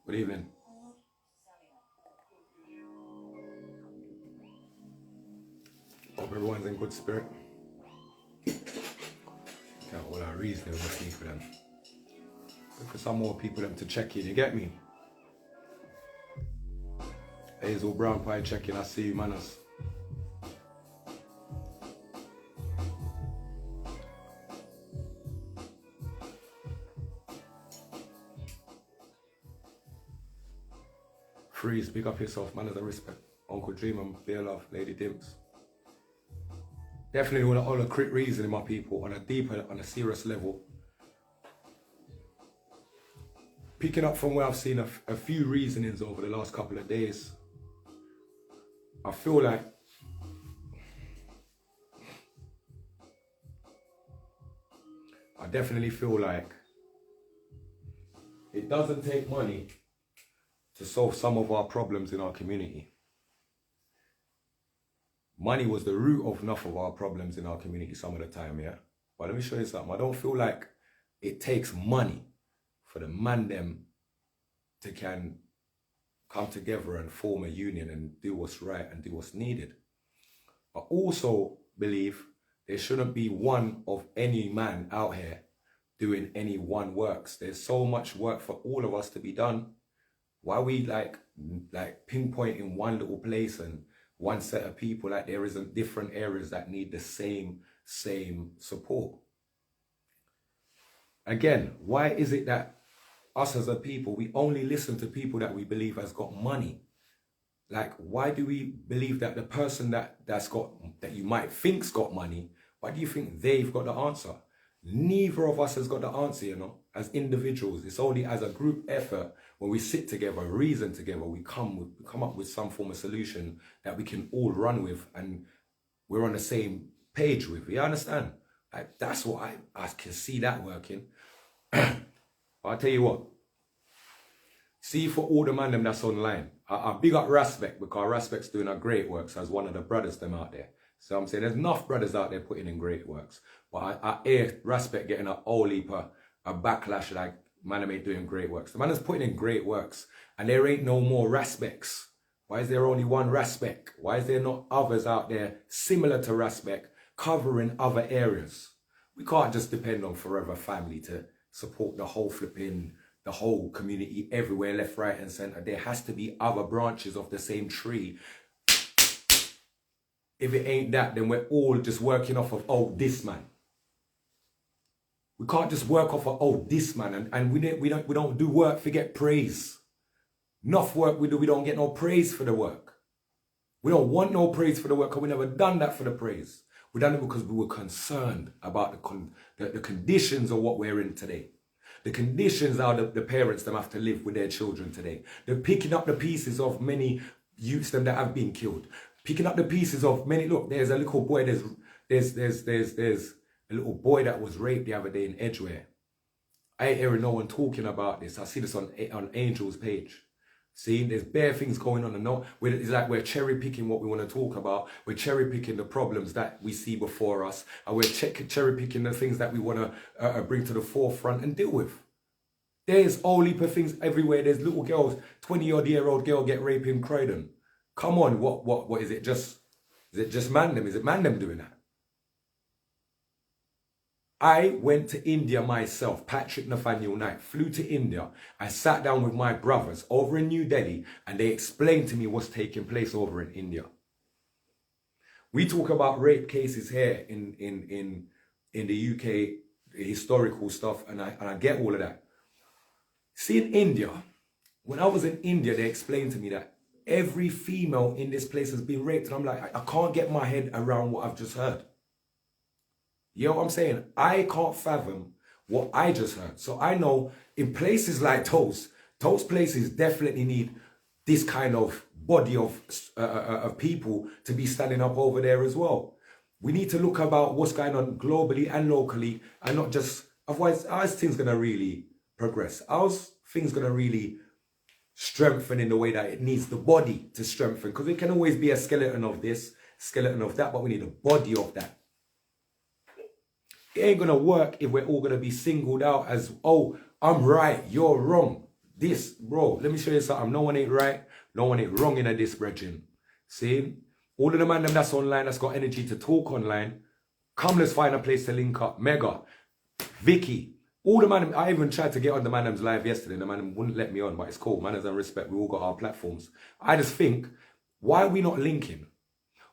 Good evening. Hope everyone's in good spirit. Got all our reason we must need for them. Look for some more people them to check in, you get me? Hazel Brown Pie check in, I see you, manners. Freeze, pick up yourself, manners and respect. Uncle Dream and Beer Love, Lady Dimps. Definitely want to honor crit reasoning, my people, on a deeper, on a serious level. Picking up from where I've seen a few reasonings over the last couple of days, I feel like I definitely feel like it doesn't take money to solve some of our problems in our community. Money was the root of enough of our problems in our community some of the time, yeah? But let me show you something. I don't feel like it takes money for the man them to can come together and form a union and do what's right and do what's needed. I also believe there shouldn't be one of any man out here doing any one works. There's so much work for all of us to be done. Why we like pinpointing one little place and one set of people, like there isn't different areas that need the same support? Again, why is it that us as a people, we only listen to people that we believe has got money? Like, why do we believe that the person that you might think's got money, why do you think they've got the answer? Neither of us has got the answer, you know, as individuals. It's only as a group effort, when we sit together, reason together, we come up with some form of solution that we can all run with and we're on the same page with. You understand? Like, that's what I can see that working. I'll tell you what. See, for all the man them that's online, I big up Raspect, because Raspect's doing a great works as one of the brothers them out there. So I'm saying there's enough brothers out there putting in great works. But I hear Raspect getting a whole heap of a backlash, like, man ain't doing great works. The man is putting in great works and there ain't no more Raspects. Why is there only one Raspect? Why is there not others out there similar to Raspect covering other areas? We can't just depend on Forever Family to support the whole community everywhere, left, right and center. There has to be other branches of the same tree. If it ain't that, then we're all just working off of, oh, this man. We can't just work off of, oh, this man, and we don't do work to get praise. Enough work we do, we don't get no praise for the work. We don't want no praise for the work, because we never done that for the praise. We done it because we were concerned about the conditions of what we're in today. The conditions are the parents that have to live with their children today. They're picking up the pieces of many youths them that have been killed. Picking up the pieces of many, look, there's a little boy, there's a little boy that was raped the other day in Edgware. I ain't hearing no one talking about this. I see this on Angel's page. See, there's bare things going on, and it's like we're cherry picking what we want to talk about. We're cherry picking the problems that we see before us, and we're cherry picking the things that we want to bring to the forefront and deal with. There's all heap of things everywhere. There's little girls, 20-odd-year-old girl get raped in Croydon. Come on, what is it? Is it just Mandem? Is it Mandem doing that? I went to India myself, Patrick Nathaniel Knight, flew to India. I sat down with my brothers over in New Delhi and they explained to me what's taking place over in India. We talk about rape cases here in the UK, historical stuff, and I get all of that. See, in India, when I was in India, they explained to me that every female in this place has been raped. And I'm like, I can't get my head around what I've just heard. You know what I'm saying? I can't fathom what I just heard. So I know in places like those places definitely need this kind of body of people to be standing up over there as well. We need to look about what's going on globally and locally, and not just, otherwise, how's things going to really progress? How's things going to really strengthen in the way that it needs the body to strengthen? Because it can always be a skeleton of this, skeleton of that, but we need a body of that. It ain't going to work if we're all going to be singled out as, oh, I'm right, you're wrong. This, bro, let me show you something. No one ain't right. No one ain't wrong in this, brethren. See? All of the man them that's online, that's got energy to talk online, come, let's find a place to link up. Mega, Vicky, all the man, I even tried to get on the man them's live yesterday. The man wouldn't let me on, but it's cool. Manners and respect. We all got our platforms. I just think, why are we not linking?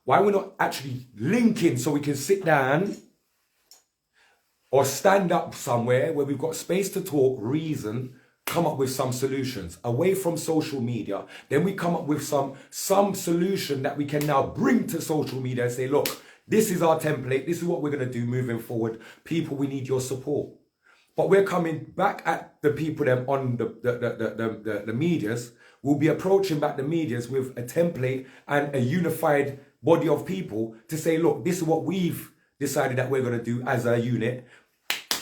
Why are we not actually linking so we can sit down or stand up somewhere where we've got space to talk, reason, come up with some solutions away from social media. Then we come up with some solution that we can now bring to social media and say, look, this is our template. This is what we're going to do moving forward. People, we need your support. But we're coming back at the people them on the medias. We'll be approaching back the medias with a template and a unified body of people to say, look, this is what we've decided that we're going to do as a unit.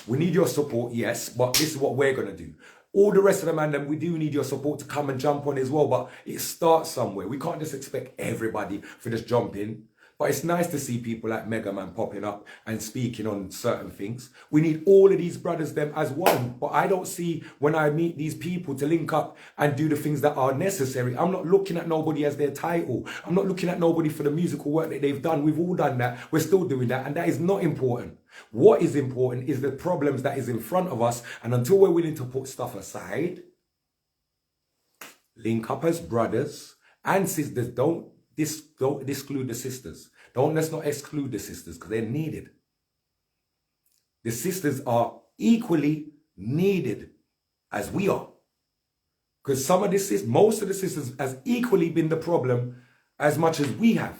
We need your support, yes, but this is what we're going to do. All the rest of the man, we do need your support to come and jump on as well, but it starts somewhere. We can't just expect everybody for just jump in. But it's nice to see people like Mega Man popping up and speaking on certain things. We need all of these brothers them as one. But I don't see when I meet these people to link up and do the things that are necessary. I'm not looking at nobody as their title. I'm not looking at nobody for the musical work that they've done. We've all done that. We're still doing that. And that is not important. What is important is the problems that is in front of us. And until we're willing to put stuff aside, link up as brothers and sisters. Don't exclude the sisters. Let's not exclude the sisters because they're needed. The sisters are equally needed as we are. Because most of the sisters has equally been the problem as much as we have.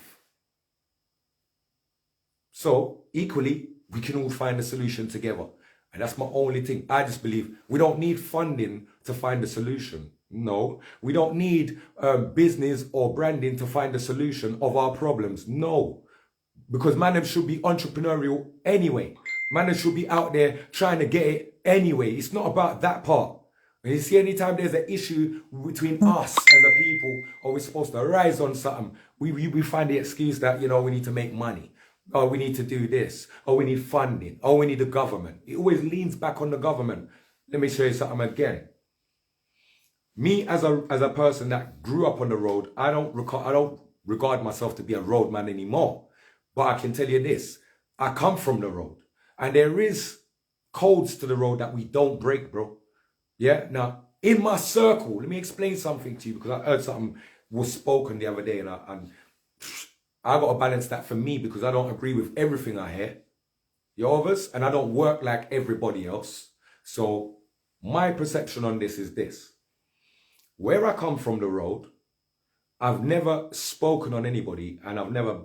So equally, we can all find a solution together. And that's my only thing. I just believe we don't need funding to find a solution. No, we don't need business or branding to find a solution of our problems. No, because man should be entrepreneurial anyway. Man should be out there trying to get it anyway. It's not about that part. When you see anytime there's an issue between us as a people, or we're supposed to rise on something, we find the excuse that, you know, we need to make money. Or we need to do this. Or we need funding. Or we need the government. It always leans back on the government. Let me show you something again. Me as a person that grew up on the road, I don't regard myself to be a roadman anymore. But I can tell you this, I come from the road. And there is codes to the road that we don't break, bro. Yeah, now, in my circle, let me explain something to you because I heard something was spoken the other day and I got to balance that for me because I don't agree with everything I hear. You others? And I don't work like everybody else. So my perception on this is this. Where I come from the road, I've never spoken on anybody and I've never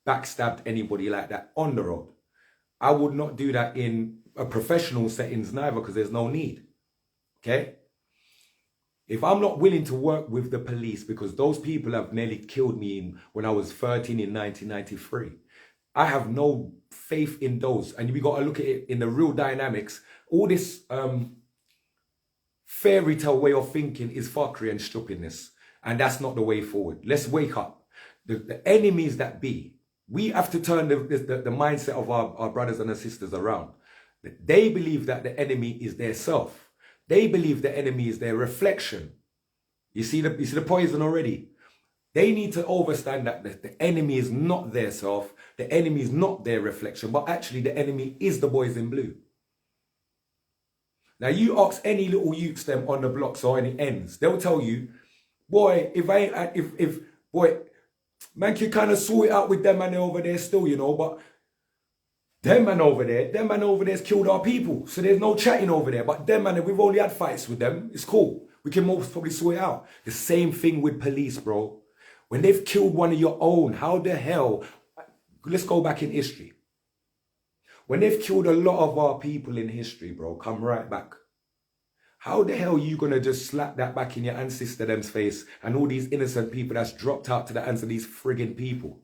backstabbed anybody like that on the road. I would not do that in a professional settings neither because there's no need. Okay? If I'm not willing to work with the police because those people have nearly killed me when I was 13 in 1993, I have no faith in those. And we got to look at it in the real dynamics. All this fairy tale way of thinking is fuckery and stupidness. And that's not the way forward. Let's wake up. The enemies that be, we have to turn the mindset of our brothers and our sisters around. They believe that the enemy is their self. They believe the enemy is their reflection. You see the poison already. They need to understand that the enemy is not their self. The enemy is not their reflection. But actually the enemy is the boys in blue. Now you ask any little youths them on the blocks or any ends, they'll tell you, boy, boy, man can kind of sort it out with them man over there still, you know, but them man over there's killed our people. So there's no chatting over there. But them man, we've only had fights with them. It's cool. We can most probably sort it out. The same thing with police, bro. When they've killed one of your own, how the hell, let's go back in history. When they've killed a lot of our people in history, bro, come right back. How the hell are you going to just slap that back in your ancestor them's face and all these innocent people that's dropped out to the hands of these friggin' people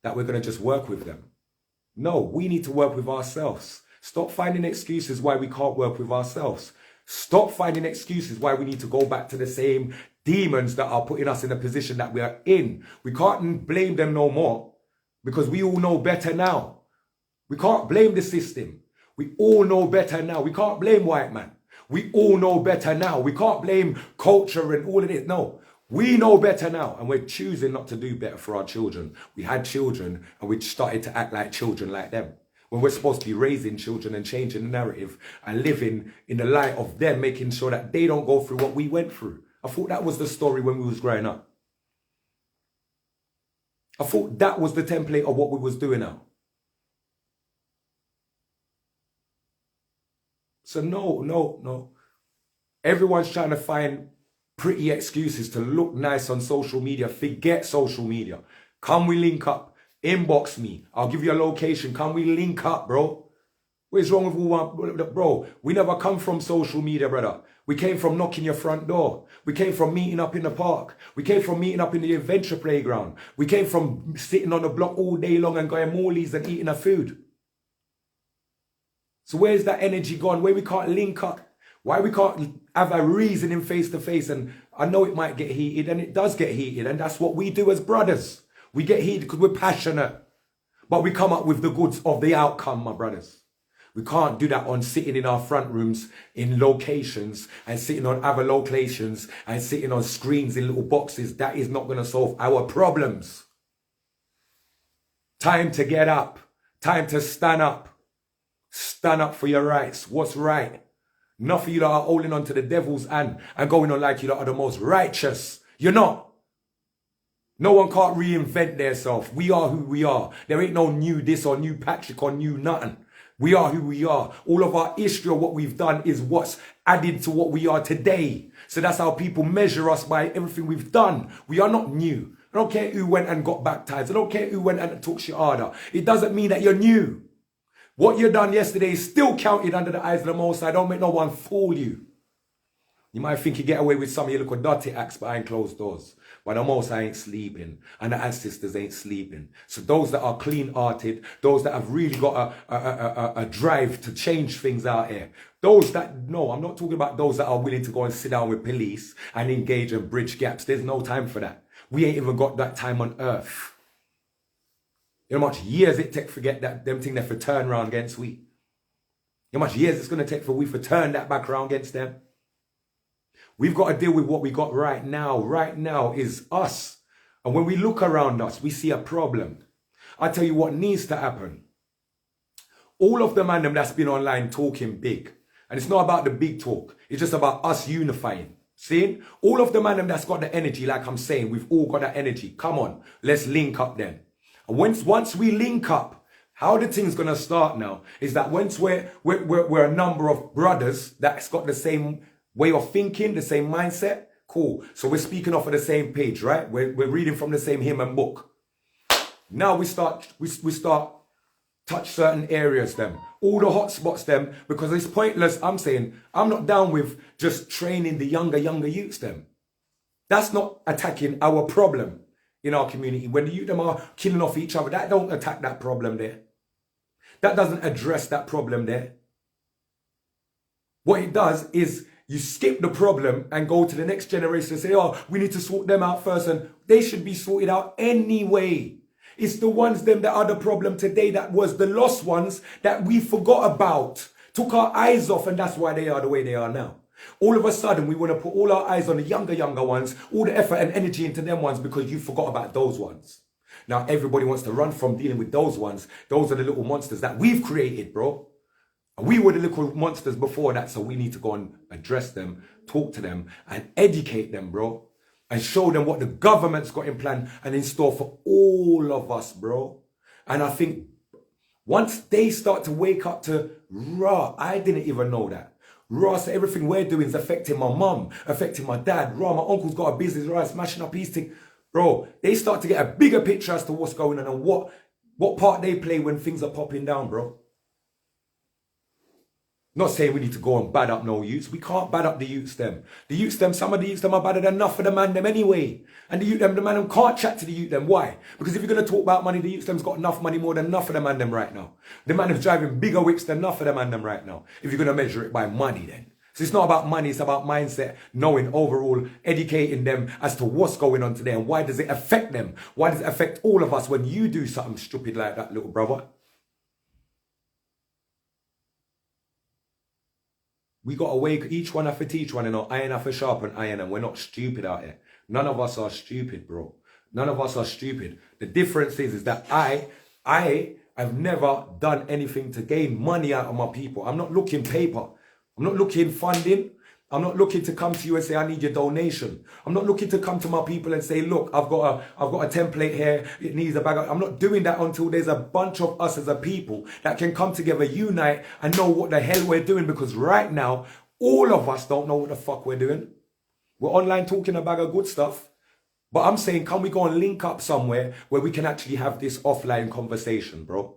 that we're going to just work with them? No, we need to work with ourselves. Stop finding excuses why we can't work with ourselves. Stop finding excuses why we need to go back to the same demons that are putting us in the position that we are in. We can't blame them no more because we all know better now. We can't blame the system. We all know better now. We can't blame white man. We all know better now. We can't blame culture and all of this. No, we know better now, and we're choosing not to do better for our children. We had children, and we started to act like children like them. When we're supposed to be raising children and changing the narrative and living in the light of them, making sure that they don't go through what we went through. I thought that was the story when we was growing up. I thought that was the template of what we was doing now. So no. Everyone's trying to find pretty excuses to look nice on social media. Forget social media. Come we link up. Inbox me. I'll give you a location. Can we link up, bro? What is wrong with all bro? We never come from social media, brother. We came from knocking your front door. We came from meeting up in the park. We came from meeting up in the adventure playground. We came from sitting on the block all day long and going Morley's and eating our food. So where's that energy gone? Where we can't link up? Why we can't have a reasoning face to face? And I know it might get heated, and it does get heated, and that's what we do as brothers. We get heated because we're passionate, but we come up with the goods of the outcome, my brothers. We can't do that on sitting in our front rooms in locations and sitting on other locations and sitting on screens in little boxes. That is not going to solve our problems. Time to get up. Time to stand up. Stand up for your rights. What's right? Not for you that are holding on to the devil's hand and going on like you that are the most righteous. You're not. No one can't reinvent themselves. We are who we are. There ain't no new this or new Patrick or new nothing. We are who we are. All of our history of what we've done is what's added to what we are today. So that's how people measure us, by everything we've done. We are not new. I don't care who went and got baptized. I don't care who went and took shahada. It doesn't mean that you're new. What you done yesterday is still counted under the eyes of the Most High. Don't make no one fool you. You might think you get away with some of your little dirty acts behind closed doors. But the Most High ain't sleeping, and the ancestors ain't sleeping. So those that are clean-hearted, those that have really got a drive to change things out here, those that, no, I'm not talking about those that are willing to go and sit down with police and engage and bridge gaps. There's no time for that. We ain't even got that time on earth. You know how much years it take to get that them thing there for turn around against we? You know how much years it's going to take for we to turn that back around against them? We've got to deal with what we got right now. Right now is us. And when we look around us, we see a problem. I tell you what needs to happen. All of the man that's been online talking big. And it's not about the big talk. It's just about us unifying. See? All of the man that's got the energy, like I'm saying, we've all got that energy. Come on, let's link up then. And once we link up, how the thing's going to start now is that once we're a number of brothers that's got the same way of thinking, the same mindset, cool. So we're speaking off of the same page, right? We're reading from the same hymn and book. Now we start touch certain areas them, all the hot spots them, because it's pointless. I'm saying I'm not down with just training the younger youths them. That's not attacking our problem in our community. When the youth them are killing off each other, that don't attack that problem there. That doesn't address that problem there. What it does is you skip the problem and go to the next generation and say, oh, we need to sort them out first. And they should be sorted out anyway. It's the ones them that are the problem today that was the lost ones that we forgot about. Took our eyes off, and that's why they are the way they are now. All of a sudden, we want to put all our eyes on the younger ones, all the effort and energy into them ones because you forgot about those ones. Now everybody wants to run from dealing with those ones. Those are the little monsters that we've created, bro. We were the little monsters before that, so we need to go and address them, talk to them, and educate them, bro. And show them what the government's got in plan and in store for all of us, bro. And I think once they start to wake up to, raw, I didn't even know that. Raw, so everything we're doing is affecting my mum, affecting my dad. Raw, my uncle's got a business, right, smashing up his thing. Bro, they start to get a bigger picture as to what's going on and what part they play when things are popping down, bro. Not saying we need to go and bad up no youths. We can't bad up the youths them. The youths them, some of the youths them are badder than enough of the man them anyway. And the youth them, the man them can't chat to the youth them. Why? Because if you're going to talk about money, the youths them's got enough money more than enough of the man them right now. The man is driving bigger whips than enough of the man them right now. If you're going to measure it by money then. So it's not about money, it's about mindset, knowing overall, educating them as to what's going on today and why does it affect them? Why does it affect all of us when you do something stupid like that, little brother? We got to wake, each one have to teach one, iron have to sharpen iron, and we're not stupid out here. None of us are stupid, bro. None of us are stupid. The difference is that I have never done anything to gain money out of my people. I'm not looking paper. I'm not looking funding. I'm not looking to come to you and say, I need your donation. I'm not looking to come to my people and say, look, I've got a template here. It needs a bag. I'm not doing that until there's a bunch of us as a people that can come together, unite, and know what the hell we're doing. Because right now, all of us don't know what the fuck we're doing. We're online talking a bag of good stuff. But I'm saying, can we go and link up somewhere where we can actually have this offline conversation, bro?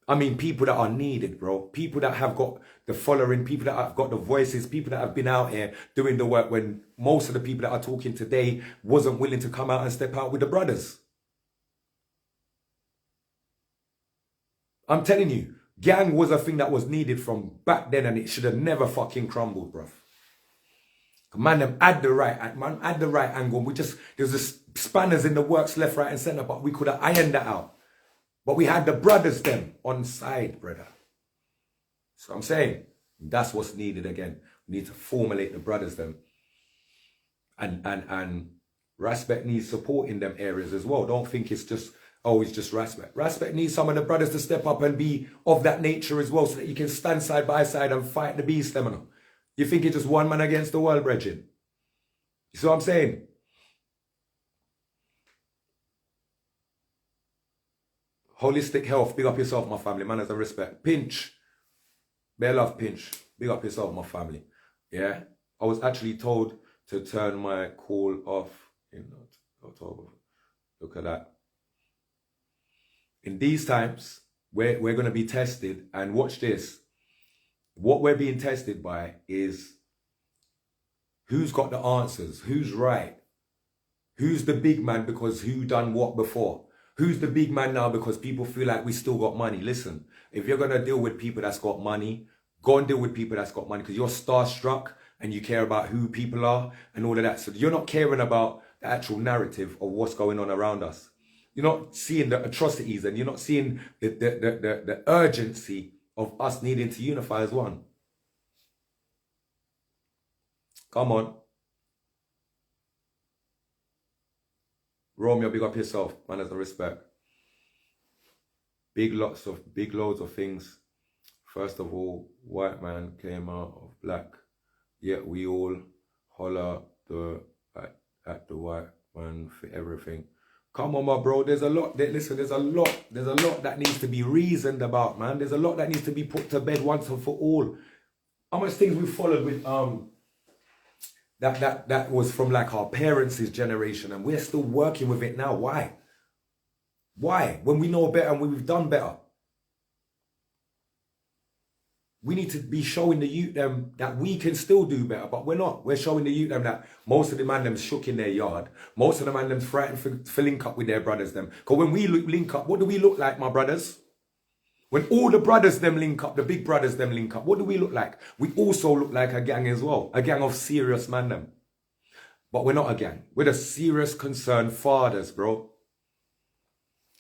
I mean, people that are needed, bro. People that have got the following, people that have got the voices, people that have been out here doing the work when most of the people that are talking today wasn't willing to come out and step out with the brothers. I'm telling you, gang was a thing that was needed from back then, and it should have never fucking crumbled, bro. Man, them had the right angle. There's just spanners in the works left, right, and center, but we could have ironed that out. But we had the brothers them on side, brother. So I'm saying, that's what's needed again. We need to formulate the brothers them. And Respect needs support in them areas as well. Don't think it's just, oh, it's just Respect. Respect needs some of the brothers to step up and be of that nature as well, so that you can stand side by side and fight the beast, them. You think it's just one man against the world, brethren? You see what I'm saying? Holistic health, big up yourself, my family, man, as a respect. Pinch, bear love, Pinch, big up yourself, my family. Yeah, I was actually told to turn my call off in October. Look at that. In these times, we're going to be tested, and watch this. What we're being tested by is who's got the answers, who's right, who's the big man because who done what before. Who's the big man now because people feel like we still got money? Listen, if you're going to deal with people that's got money, go and deal with people that's got money, because you're starstruck and you care about who people are and all of that. So you're not caring about the actual narrative of what's going on around us. You're not seeing the atrocities, and you're not seeing the urgency of us needing to unify as one. Come on. Romeo, big up yourself, man, as a respect. Big loads of things. First of all, white man came out of black, yet we all holler at the white man for everything. Come on, my bro, there's a lot, listen, there's a lot that needs to be reasoned about, man. There's a lot that needs to be put to bed once and for all. How much things we followed with, that was from like our parents' generation, and we're still working with it now. Why? Why? When we know better and when we've done better. We need to be showing the youth them that we can still do better, but we're not. We're showing the youth them that most of the man them shook in their yard. Most of the man them frightened for link up with their brothers them. Because when we link up, what do we look like, my brothers? When all the brothers them link up, the big brothers them link up, what do we look like? We also look like a gang as well. A gang of serious man them. But we're not a gang. We're the serious concerned fathers, bro.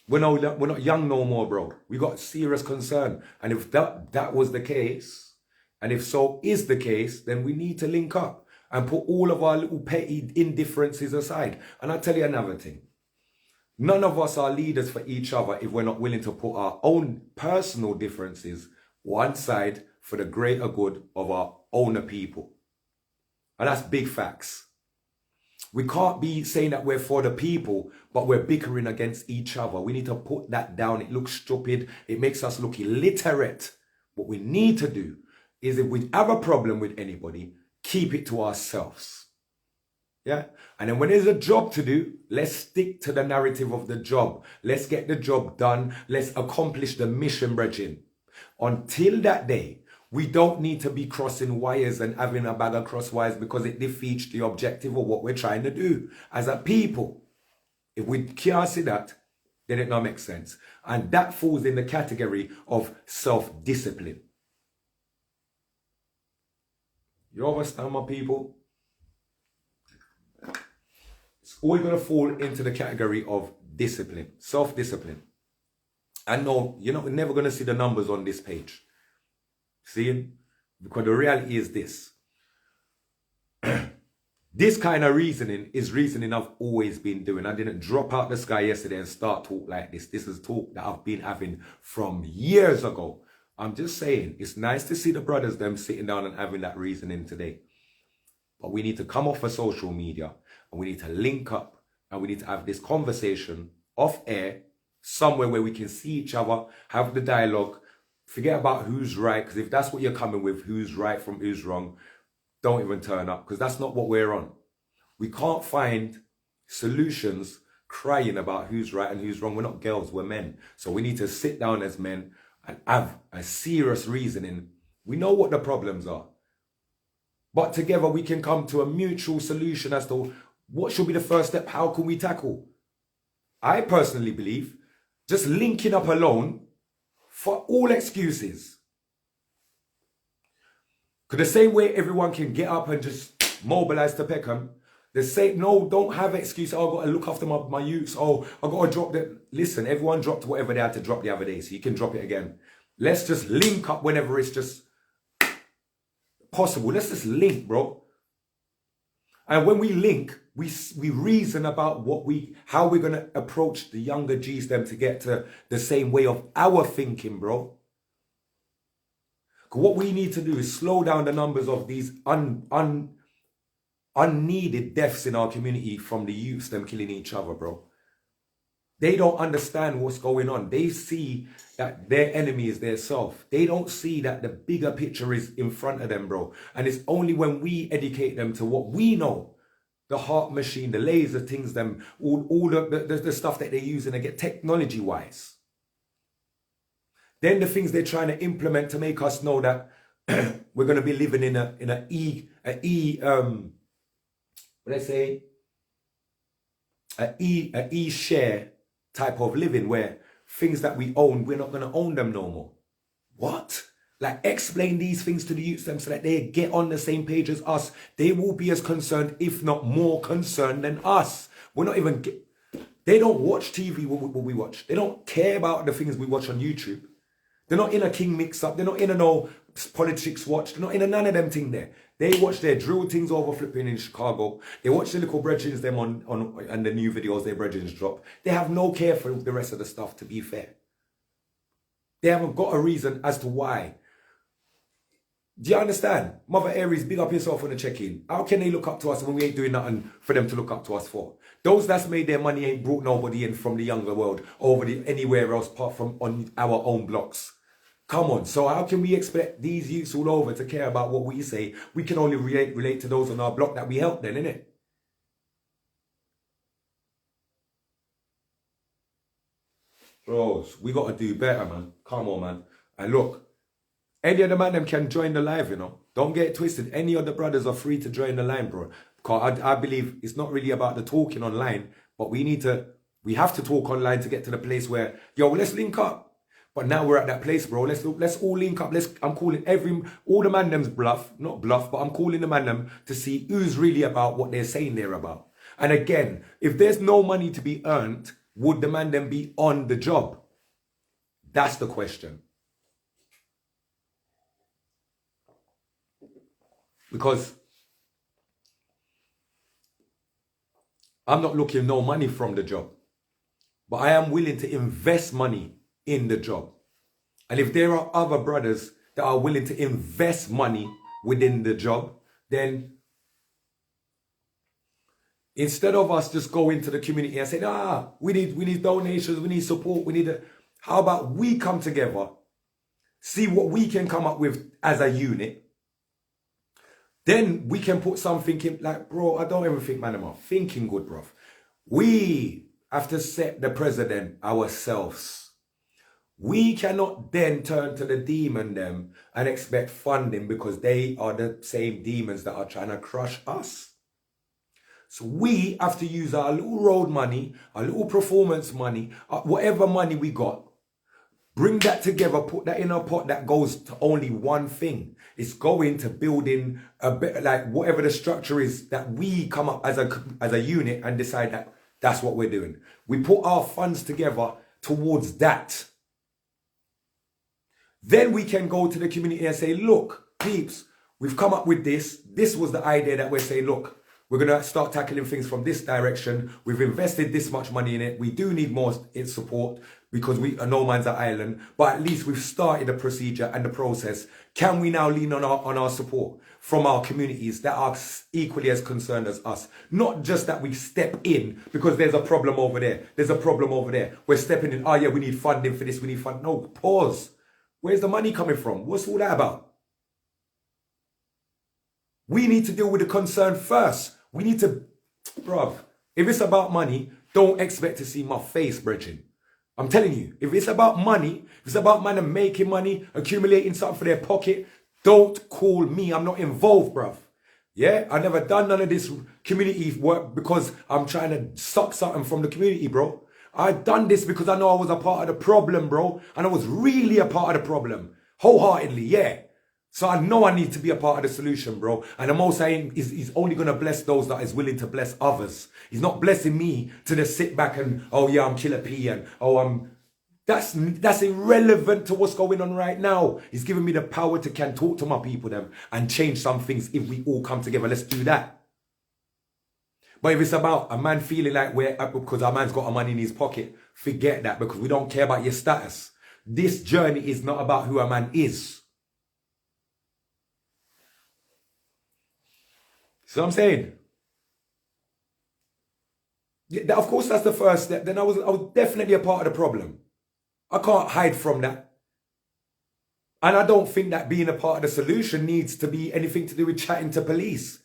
We're not young no more, bro. We got serious concern. And if that was the case, and if so is the case, then we need to link up and put all of our little petty indifferences aside. And I'll tell you another thing. None of us are leaders for each other if we're not willing to put our own personal differences one side for the greater good of our owner people. And that's big facts. We can't be saying that we're for the people, but we're bickering against each other. We need to put that down. It looks stupid. It makes us look illiterate. What we need to do is, if we have a problem with anybody, keep it to ourselves. Yeah? And then when there's a job to do, let's stick to the narrative of the job. Let's get the job done. Let's accomplish the mission, brethren. Until that day, we don't need to be crossing wires and having a bag of cross wires, because it defeats the objective of what we're trying to do as a people. If we can't see that, then it don't make sense. And that falls in the category of self-discipline. You understand, my people? It's all going to fall into the category of discipline, self-discipline. And no, you're never going to see the numbers on this page. See? Because the reality is this. This kind of reasoning is reasoning I've always been doing. I didn't drop out the sky yesterday and start talk like this. This is talk that I've been having from years ago. I'm just saying, it's nice to see the brothers them sitting down and having that reasoning today. But we need to come off of social media and we need to link up and we need to have this conversation off air, somewhere where we can see each other, have the dialogue, forget about who's right, because if that's what you're coming with, who's right from who's wrong, don't even turn up, because that's not what we're on. We can't find solutions crying about who's right and who's wrong. We're not girls, we're men. So we need to sit down as men and have a serious reasoning. We know what the problems are. But together we can come to a mutual solution as to what should be the first step. How can we tackle? I personally believe just linking up alone for all excuses. Because the same way everyone can get up and just mobilize to Peckham, the same, no, don't have excuse. Oh, I've got to look after my youths. Oh, I've got to drop that. Listen, everyone dropped whatever they had to drop the other day, so you can drop it again. Let's just link up whenever it's just possible. Let's just link, bro. And when we link, we reason about how we're going to approach the younger G's them to get to the same way of our thinking, bro. What we need to do is slow down the numbers of these unneeded deaths in our community from the youths them killing each other, bro. They don't understand what's going on. They see that their enemy is their self. They don't see that the bigger picture is in front of them, bro. And it's only when we educate them to what we know, the heart machine, the laser things, them, all the stuff that they're using to get technology-wise. Then the things they're trying to implement to make us know that we're going to be living in a e-share type of living where things that we own, we're not going to own them no more. What? Like, explain these things to the youths them so that they get on the same page as us. They will be as concerned, if not more concerned than us. We're not even... They don't watch TV what we watch. They don't care about the things we watch on YouTube. They're not in a King mix-up. They're not in a no politics watch. They're not in a none of them thing there. They watch their drill things over flipping in Chicago. They watch the little brethrens them on and the new videos their brethrens drop. They have no care for the rest of the stuff, to be fair. They haven't got a reason as to why. Do you understand? Mother Aries, big up yourself on the check-in. How can they look up to us when we ain't doing nothing for them to look up to us for? Those that's made their money ain't brought nobody in from the younger world over anywhere else apart from on our own blocks. Come on, so how can we expect these youths all over to care about what we say? We can only relate to those on our block that we help then, innit? Bros, we got to do better, man. Come on, man. And look, any of the man them can join the live, you know. Don't get it twisted. Any of the brothers are free to join the line, bro. Because I believe it's not really about the talking online, but we have to talk online to get to the place where, yo, let's link up. But now we're at that place, bro. Let's all link up. I'm calling all the man them's not bluff, but I'm calling the man them to see who's really about what they're saying they're about. And again, if there's no money to be earned, would the man then be on the job? That's the question. Because I'm not looking no money from the job, but I am willing to invest money in the job. And if there are other brothers that are willing to invest money within the job, then instead of us just going to the community and saying, we need donations, we need support, how about we come together, see what we can come up with as a unit. Then we can put something in, like, bro, I don't ever think, man, I'm thinking good, bro. We have to set the president ourselves. We cannot then turn to the demon them and expect funding because they are the same demons that are trying to crush us. So we have to use our little road money, our little performance money, whatever money we got, bring that together, put that in a pot that goes to only one thing. It's going to building a bit, like whatever the structure is that we come up as a unit and decide that that's what we're doing. We put our funds together towards that. Then we can go to the community and say, look, peeps, we've come up with this. This was the idea that we're saying, look, we're going to start tackling things from this direction. We've invested this much money in it. We do need more support because we are no man's an island. But at least we've started the procedure and the process. Can we now lean on our support from our communities that are equally as concerned as us? Not just that we step in because there's a problem over there. There's a problem over there. We're stepping in. Oh yeah, we need funding for this. We need funding. No, pause. Where's the money coming from? What's all that about? We need to deal with the concern first. We need to, bruv, if it's about money, don't expect to see my face, brethren. I'm telling you, if it's about money, if it's about man making money, accumulating something for their pocket, don't call me. I'm not involved, bruv. Yeah, I never done none of this community work because I'm trying to suck something from the community, bro. I done this because I know I was a part of the problem, bro. And I was really a part of the problem. Wholeheartedly, yeah. So I know I need to be a part of the solution, bro. And the Most High is only going to bless those that is willing to bless others. He's not blessing me to just sit back and, oh yeah, I'm Killer P and, oh, that's irrelevant to what's going on right now. He's giving me the power to can talk to my people them and change some things if we all come together. Let's do that. But if it's about a man feeling like because our man's got a money in his pocket, forget that because we don't care about your status. This journey is not about who a man is. See what I'm saying? Yeah, of course, that's the first step. Then I was definitely a part of the problem. I can't hide from that. And I don't think that being a part of the solution needs to be anything to do with chatting to police.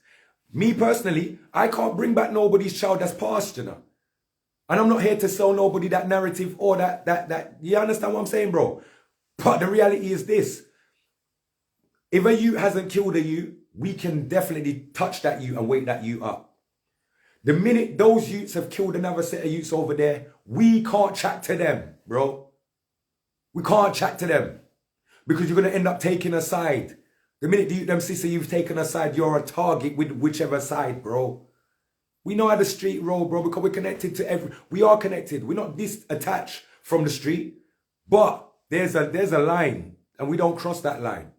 Me personally, I can't bring back nobody's child that's passed, you know. And I'm not here to sell nobody that narrative or that. You understand what I'm saying, bro? But the reality is this. If a youth hasn't killed a youth, we can definitely touch that youth and wake that youth up. The minute those youths have killed another set of youths over there, we can't chat to them, bro. We can't chat to them. Because you're going to end up taking a side. The minute them sister you've taken a side, you're a target with whichever side, bro. We know how the street roll, bro, because we're connected to we are connected. We're not disattached from the street. But there's a line, and we don't cross that line.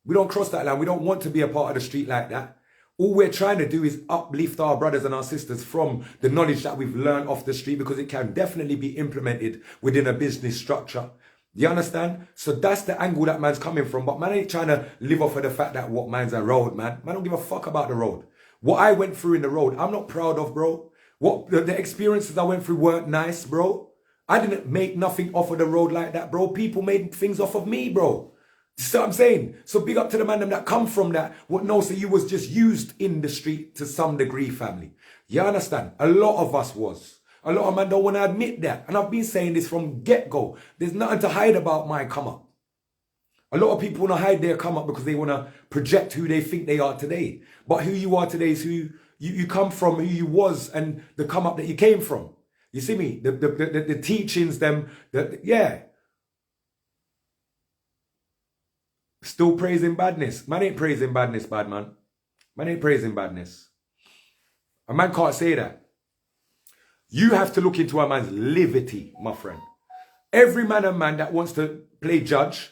We don't cross that line. We don't want to be a part of the street like that. All we're trying to do is uplift our brothers and our sisters from the knowledge that we've learned off the street because it can definitely be implemented within a business structure. You understand? So that's the angle that man's coming from. But man ain't trying to live off of the fact that what man's a road, man. Man don't give a fuck about the road. What I went through in the road, I'm not proud of, bro. What the experiences I went through weren't nice, bro. I didn't make nothing off of the road like that, bro. People made things off of me, bro. You see what I'm saying? So big up to the man them that come from that. What no, so you was just used in the street to some degree, family. You understand? A lot of us was. A lot of men don't want to admit that. And I've been saying this from get-go. There's nothing to hide about my come up. A lot of people want to hide their come up because they want to project who they think they are today. But who you are today is who you come from, who you was, and the come up that you came from. You see me? The teachings, yeah. Still praising badness. Man ain't praising badness, bad man. Man ain't praising badness. A man can't say that. You have to look into a man's livity, my friend. Every man and man that wants to play judge,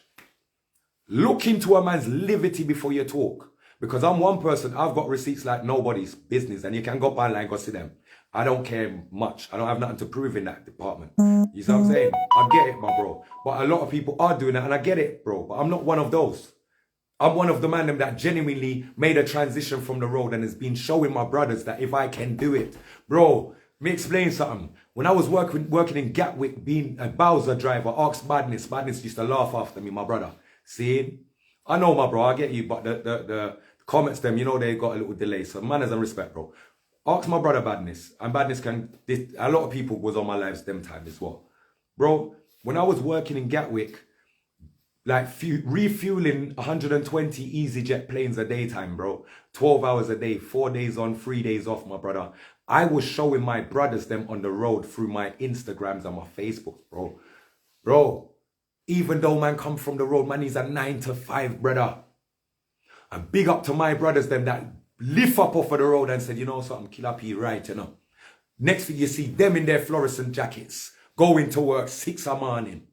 look into a man's livity before you talk. Because I'm one person, I've got receipts like nobody's business, and you can go by line, go see them. I don't care much. I don't have nothing to prove in that department. You see what I'm saying? I get it, my bro. But a lot of people are doing that, and I get it, bro. But I'm not one of those. I'm one of the man that genuinely made a transition from the road and has been showing my brothers that if I can do it. Bro, let me explain something. When I was working in Gatwick, being a Bowser driver, asked Badness used to laugh after me, my brother. See? I know, my bro, I get you, but the comments them, you know, they got a little delay. So manners and respect, bro. Ask my brother Badness. And Badness a lot of people was on my lives them time as well. Bro, when I was working in Gatwick, like refueling 120 EasyJet planes a daytime, bro. 12 hours a day, 4 days on, 3 days off, my brother. I was showing my brothers them on the road through my Instagrams and my Facebooks, bro. Bro, even though man come from the road, man, he's a 9 to 5, brother. And big up to my brothers them that lift up off of the road and said, you know something, Killer P, right, you know. Next thing you see them in their fluorescent jackets, going to work 6 a morning.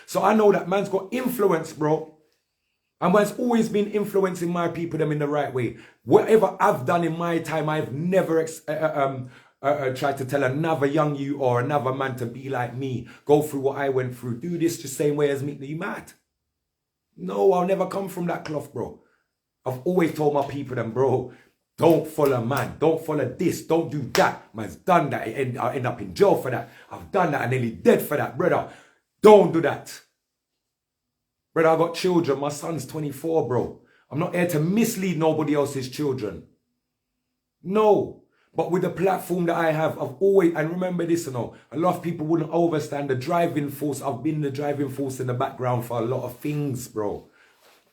So I know that man's got influence, bro. And man's always been influencing my people them in the right way. Whatever I've done in my time, I've never tried to tell another young you or another man to be like me. Go through what I went through. Do this the same way as me. Are you mad? No, I'll never come from that cloth, bro. I've always told my people them, bro, don't follow man. Don't follow this. Don't do that. Man's done that. I end up in jail for that. I've done that. I'm nearly dead for that, brother. Don't do that. Brother, I got children. My son's 24, bro. I'm not here to mislead nobody else's children. No. But with the platform that I have, I've always, and remember this, you know, a lot of people wouldn't understand the driving force. I've been the driving force in the background for a lot of things, bro.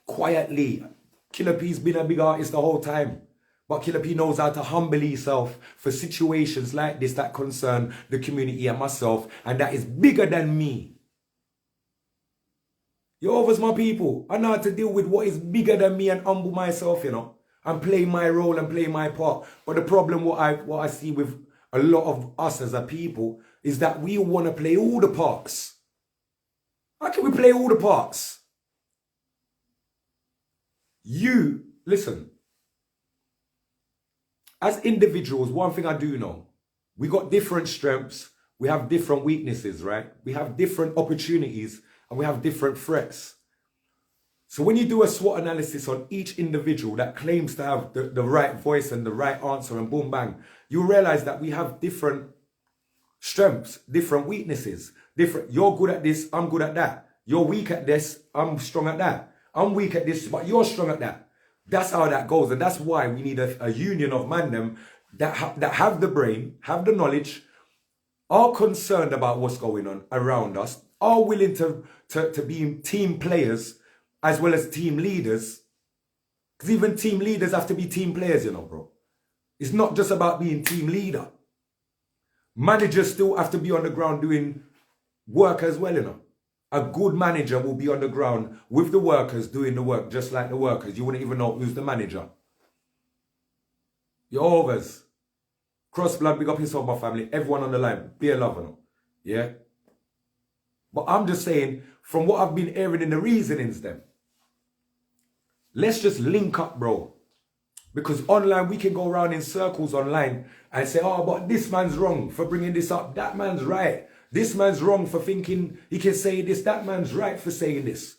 Quietly. Killer P's been a big artist the whole time. But Killer P knows how to humble himself for situations like this that concern the community and myself. And that is bigger than me. You overs my people. I know how to deal with what is bigger than me and humble myself, you know. And play my role and play my part. But the problem what I see with a lot of us as a people is that we want to play all the parts. How can we play all the parts? You, listen. As individuals, one thing I do know, we got different strengths, we have different weaknesses, right? We have different opportunities and we have different threats. So when you do a SWOT analysis on each individual that claims to have the right voice and the right answer and boom bang, you realize that we have different strengths, different weaknesses, you're good at this, I'm good at that. You're weak at this, I'm strong at that. I'm weak at this, but you're strong at that. That's how that goes. And that's why we need a union of man them that have the brain, have the knowledge, are concerned about what's going on around us, are willing to be team players as well as team leaders. Because even team leaders have to be team players, you know, bro. It's not just about being team leader. Managers still have to be on the ground doing work as well, you know. A good manager will be on the ground with the workers doing the work just like the workers. You wouldn't even know who's the manager. Your overs. Cross blood, big up yourself, my family. Everyone on the line, be a lover. Yeah? But I'm just saying, from what I've been hearing in the reasonings then, let's just link up, bro. Because online, we can go around in circles online and say, oh, but this man's wrong for bringing this up. That man's right. This man's wrong for thinking he can say this. That man's right for saying this.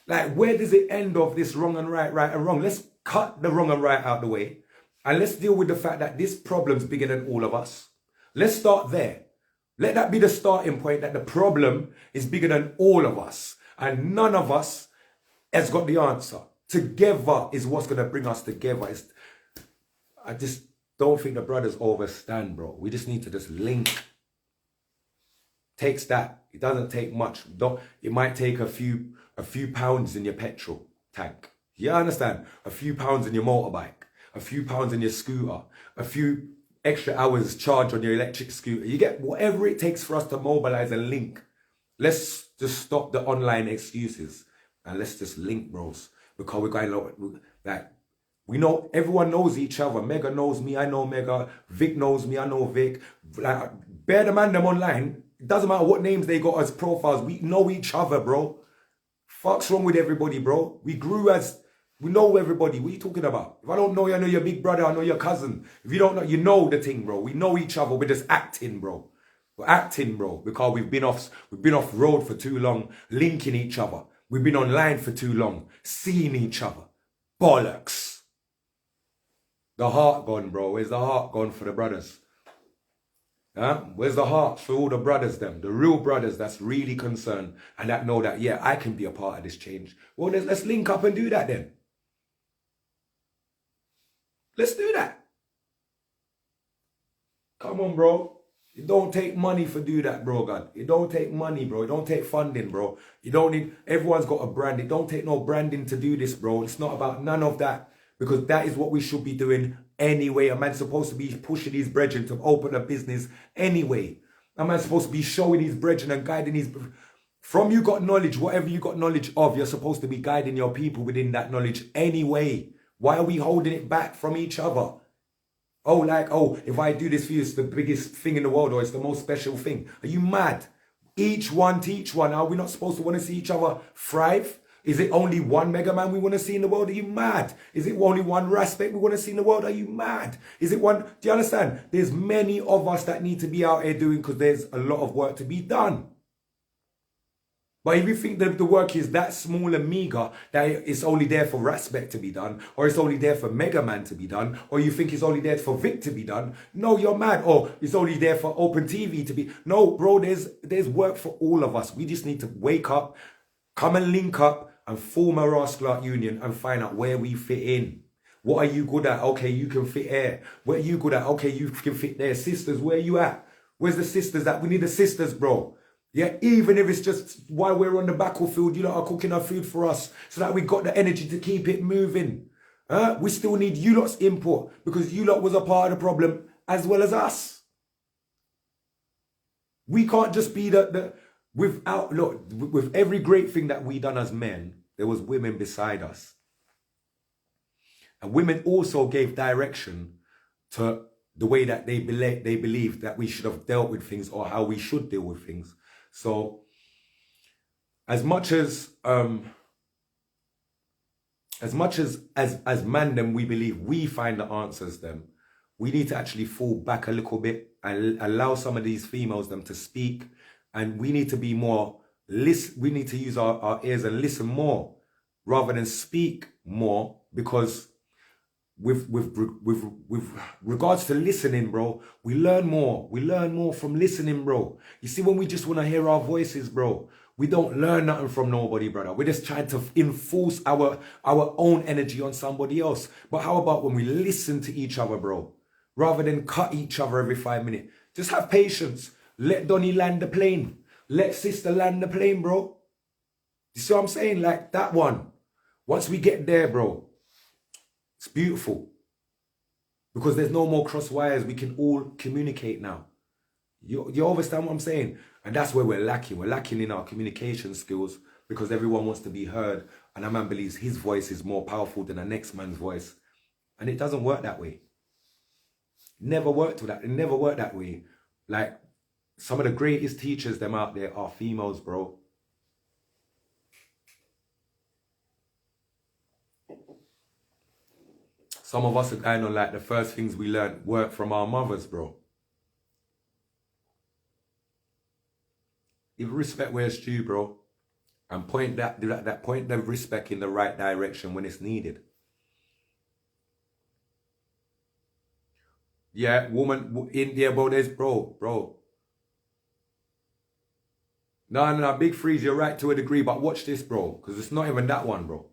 Like, where does it end of this wrong and right, right and wrong? Let's cut the wrong and right out the way. And let's deal with the fact that this problem's bigger than all of us. Let's start there. Let that be the starting point, that the problem is bigger than all of us. And none of us has got the answer. Together is what's going to bring us together. I just don't think the brothers overstand, bro. We just need to just link. Takes that. It doesn't take much. It might take a few pounds in your petrol tank. You understand? A few pounds in your motorbike. A few pounds in your scooter. A few extra hours charge on your electric scooter. You get whatever it takes for us to mobilize and link. Let's just stop the online excuses. And let's just link, bros. Because we're going like, we know, everyone knows each other. Mega knows me, I know Mega. Vic knows me, I know Vic. Like, bear the man them online. It doesn't matter what names they got as profiles. We know each other, bro. Fuck's wrong with everybody, bro? We grew as, we know everybody. What are you talking about? If I don't know you, I know your big brother, I know your cousin. If you don't know, you know the thing, bro. We know each other. We're just acting, bro. We're acting, bro. Because we've been off road for too long, linking each other. We've been online for too long, seeing each other. Bollocks. The heart gone, bro. Where's the heart gone for the brothers? Huh? Where's the heart for all the brothers, them? The real brothers that's really concerned and that know that, yeah, I can be a part of this change. Well, let's link up and do that then. Let's do that. Come on, bro. It don't take money for do that, bro, God. It don't take money, bro. It don't take funding, bro. You don't need, everyone's got a brand. It don't take no branding to do this, bro. It's not about none of that. Because that is what we should be doing anyway. A man's supposed to be pushing his brethren to open a business anyway. A man's supposed to be showing his brethren and guiding his... From you got knowledge, whatever you got knowledge of, you're supposed to be guiding your people within that knowledge anyway. Why are we holding it back from each other? Oh, like, oh, if I do this for you, it's the biggest thing in the world or it's the most special thing. Are you mad? Each one teach one. Are we not supposed to want to see each other thrive? Is it only one Mega Man we want to see in the world? Are you mad? Is it only one Respect we want to see in the world? Are you mad? Is it one? Do you understand? There's many of us that need to be out here doing, because there's a lot of work to be done. But if you think that the work is that small and meager, that it's only there for Respect to be done, or it's only there for Mega Man to be done, or you think it's only there for Vic to be done, no, you're mad. Or it's only there for Open TV to be. No, bro, there's work for all of us. We just need to wake up, come and link up, and form a Rascal Art Union and find out where we fit in. What are you good at? Okay, you can fit here. What are you good at? Okay, you can fit there. Sisters, where are you at? Where's the sisters at? We need the sisters, bro. Yeah, even if it's just while we're on the battlefield, you lot are cooking our food for us so that we got the energy to keep it moving. We still need you lot's input, because you lot was a part of the problem as well as us. We can't just be look, with every great thing that we done as men, there was women beside us. And women also gave direction to the way that they believed that we should have dealt with things, or how we should deal with things. So as much as mandem we believe we find the answers them, we need to actually fall back a little bit and allow some of these females them to speak. And we need to be more, we need to use our ears and listen more rather than speak more, because with regards to listening, bro, we learn more. We learn more from listening, bro. You see, when we just want to hear our voices, bro, we don't learn nothing from nobody, brother. We're just trying to enforce our own energy on somebody else. But how about when we listen to each other, bro, rather than cut each other every 5 minutes? Just have patience. Let Donnie land the plane. Let sister land the plane, bro. You see what I'm saying? Like that one. Once we get there, bro, it's beautiful. Because there's no more cross wires. We can all communicate now. You understand what I'm saying? And that's where we're lacking. We're lacking in our communication skills, because everyone wants to be heard. And a man believes his voice is more powerful than the next man's voice. And it doesn't work that way. Never worked with that. It never worked that way. Like, some of the greatest teachers them out there are females, bro. Some of us are kind of like the first things we learned weren't from our mothers, bro. Give respect where it's due, bro. And point point the respect in the right direction when it's needed. Yeah, woman, India, bro, there's, bro. No, Big Freeze, you're right to a degree, but watch this, bro, because it's not even that one, bro.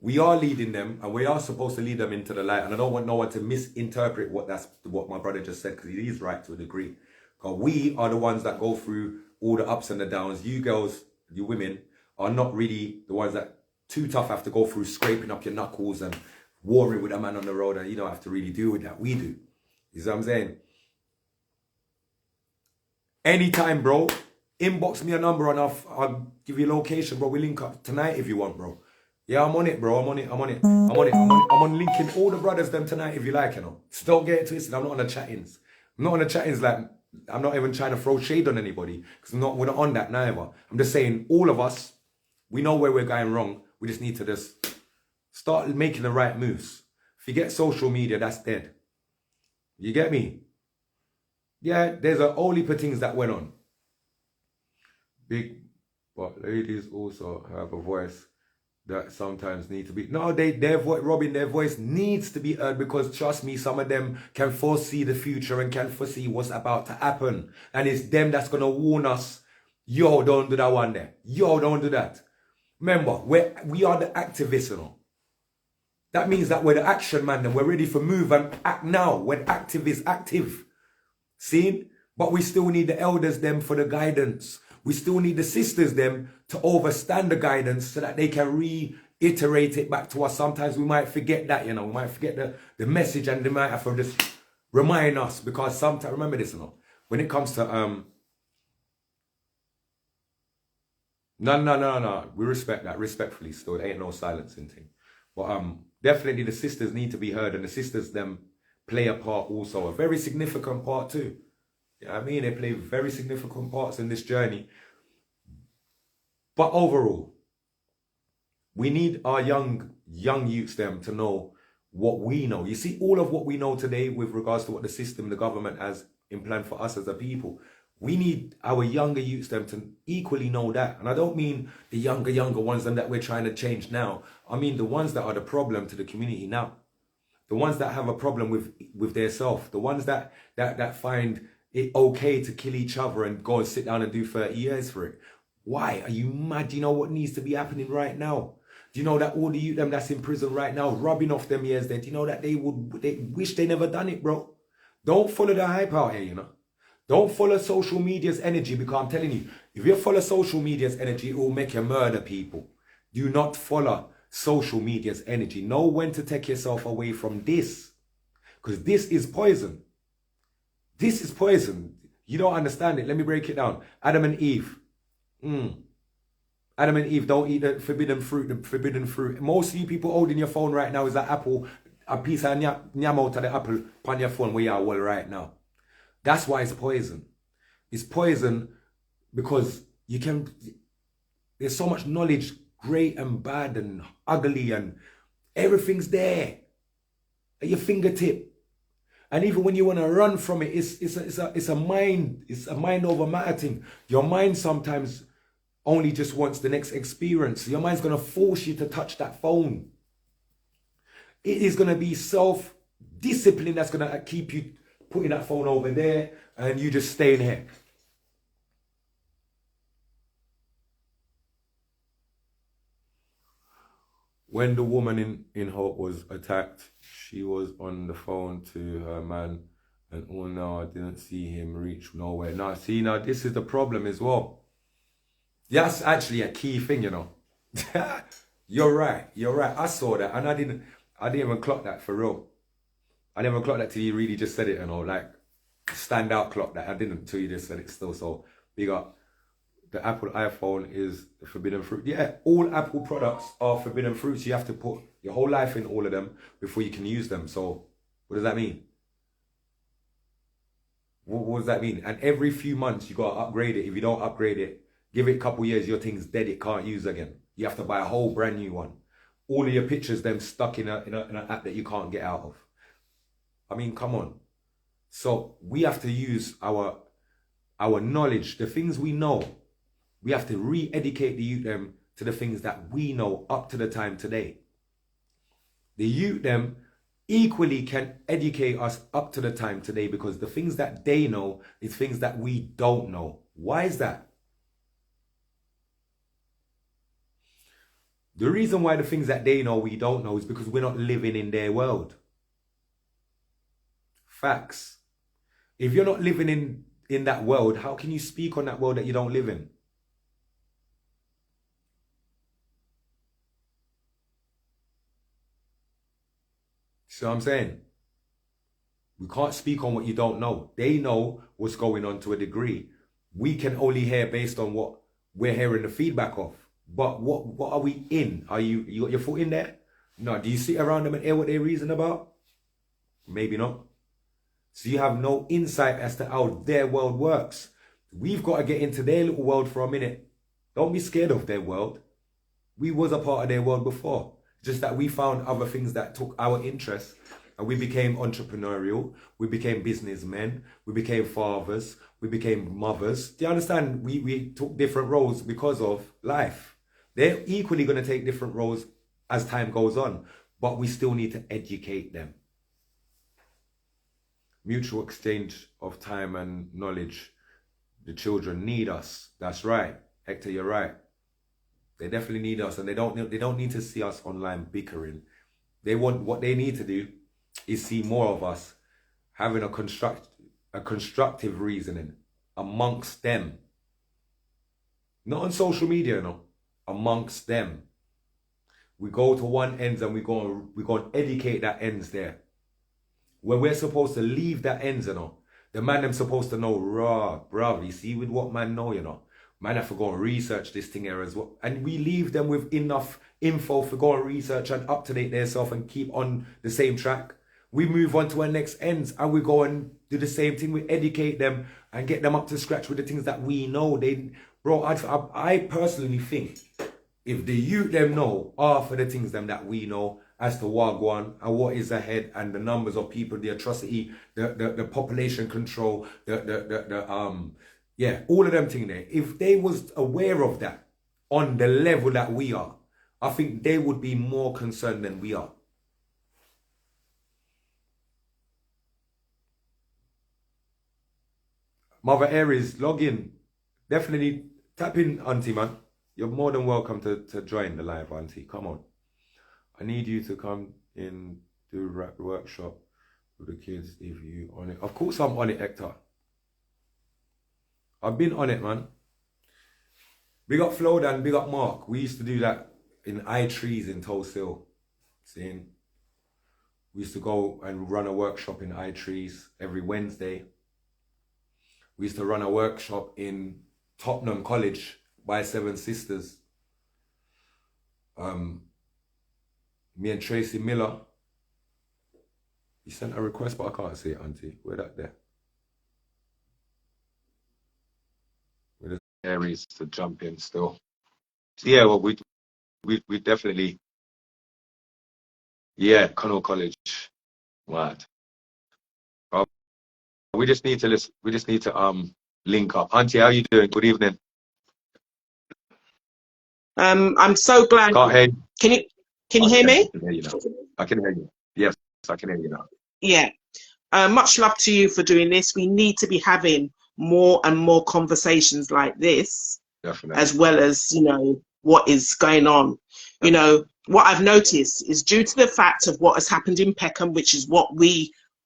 We are leading them, and we are supposed to lead them into the light, and I don't want no one to misinterpret what my brother just said, because he is right to a degree. Because we are the ones that go through all the ups and the downs. You girls, you women, are not really the ones that too tough have to go through scraping up your knuckles and warring with a man on the road, and you don't have to really deal with that. We do. You see what I'm saying? Anytime, bro. Inbox me a number and I'll give you a location, bro. We link up tonight if you want, bro. Yeah, I'm on it, bro. I'm on linking all the brothers them tonight if you like, you know. So don't get it twisted. I'm not on the chattings. I'm not on the chattings like, I'm not even trying to throw shade on anybody, because we're not on that neither. I'm just saying, all of us, we know where we're going wrong. We just need to just start making the right moves. Forget social media, that's dead. You get me? Yeah, there's a whole heap of things that went on. Big, but ladies also have a voice that sometimes need to be... No, Robin, their voice needs to be heard, because trust me, some of them can foresee the future and can foresee what's about to happen. And it's them that's going to warn us, yo, don't do that one there. Yo, don't do that. Remember, we are the activists, you know. That means that we're the action man and we're ready for move and act now. When active is active. See? But we still need the elders them for the guidance. We still need the sisters them to overstand the guidance so that they can reiterate it back to us. Sometimes we might forget that, you know. We might forget the message, and they might have to just remind us, because sometimes, remember this, you know, when it comes to... No. We respect that, respectfully still. There ain't no silencing thing. But definitely the sisters need to be heard, and the sisters them play a part also, a very significant part too. You know what I mean? They play very significant parts in this journey. But overall, we need our young youths them to know what we know. You see, all of what we know today with regards to what the system, the government has in plan for us as a people, we need our younger youths them to equally know that. And I don't mean the younger ones them that we're trying to change now. I mean the ones that are the problem to the community now. The ones that have a problem with their self. The ones that find it okay to kill each other and go and sit down and do 30 years for it. Why? Are you mad? Do you know what needs to be happening right now? Do you know that all the youth them that's in prison right now, rubbing off them years there, do you know that they wish they never done it, bro? Don't follow the hype out here, you know. Don't follow social media's energy, because I'm telling you, if you follow social media's energy, it will make you murder people. Do not follow social media's energy. Know when to take yourself away from this, because this is poison. This is poison. You don't understand it. Let me break it down. Adam and Eve. Adam and Eve don't eat the forbidden fruit. The forbidden fruit. Most of you people holding your phone right now is that apple, a piece of nyam out of the apple on your phone where you are well right now. That's why it's poison. It's poison because there's so much knowledge, great and bad and ugly, and everything's there at your fingertip. And even when you want to run from it, it's a mind over matter thing. Your mind sometimes only just wants the next experience. Your mind's going to force you to touch that phone. It is going to be self-discipline that's going to keep you putting that phone over there and you just staying here. When the woman in Hope was attacked, she was on the phone to her man, and oh no, I didn't see him reach nowhere. Now, see, now this is the problem as well. That's actually a key thing, you know. You're right. I saw that, and I didn't even clock that for real. I never clocked that till you really just said it, you know, like stand out clock that. I didn't till you just said it still. So big up. The Apple iPhone is the forbidden fruit. Yeah, all Apple products are forbidden fruits. You have to put your whole life in all of them before you can use them. So what does that mean? What does that mean? And every few months you got to upgrade it. If you don't upgrade it, give it a couple years, your thing's dead. It can't use again. You have to buy a whole brand new one. All of your pictures them stuck in an app that you can't get out of. I mean, come on. So we have to use our knowledge, the things we know. We have to re-educate the youth them to the things that we know up to the time today. The youth them equally can educate us up to the time today, because the things that they know is things that we don't know. Why is that? The reason why the things that they know we don't know is because we're not living in their world. Facts. If you're not living in that world, how can you speak on that world that you don't live in? See what I'm saying? We can't speak on what you don't know. They know what's going on to a degree. We can only hear based on what we're hearing the feedback of. But what are we in? You got your foot in there? No. Do you sit around them and hear what they reason about? Maybe not. So you have no insight as to how their world works. We've got to get into their little world for a minute. Don't be scared of their world. We was a part of their world before. Just that we found other things that took our interest, and we became entrepreneurial, we became businessmen, we became fathers, we became mothers. Do you understand? We took different roles because of life. They're equally going to take different roles as time goes on, but we still need to educate them. Mutual exchange of time and knowledge. The children need us. That's right. Hector, you're right. They definitely need us, and they don't need to see us online bickering. What they need to do is see more of us having a constructive reasoning amongst them. Not on social media, no. Amongst them. We go to one ends and we go and educate that ends there. Where we're supposed to leave that ends, you know. The man them supposed to know, bruv, you see with what man know, you know. Man have to go and research this thing here as well. And we leave them with enough info for go and research and up to date themselves and keep on the same track. We move on to our next ends and we go and do the same thing. We educate them and get them up to scratch with the things that we know. Bro, I personally think if the youth them know half of the things them that we know as to Wagwan and what is ahead and the numbers of people, the atrocity, the population control, yeah, all of them things there. If they was aware of that on the level that we are, I think they would be more concerned than we are. Mother Aries, log in. Definitely tap in, Auntie, man. You're more than welcome to join the live, Auntie. Come on. I need you to come in, do a rap workshop with the kids if you on it. Of course I'm on it, Hector. I've been on it, man. Big up Flodan, big up Mark. We used to do that in I-Trees in Tulse Hill. Seeing? We used to go and run a workshop in I-Trees every Wednesday. We used to run a workshop in Tottenham College by Seven Sisters. Me and Tracy Miller. You sent a request, but I can't see it, Auntie. Where that there? Where the Aries to jump in still. So yeah, well, we definitely, yeah, Connell College. Right. We just need to listen. We just need to link up. Auntie, how you doing? Good evening. I'm so glad. Can't hear you. Can you hear me? I can hear you now. I can hear you. Yes, I can hear you now. Yeah. Much love to you for doing this. We need to be having more and more conversations like this. Definitely. As well as, you know, what is going on. You know, what I've noticed is due to the fact of what has happened in Peckham, which is what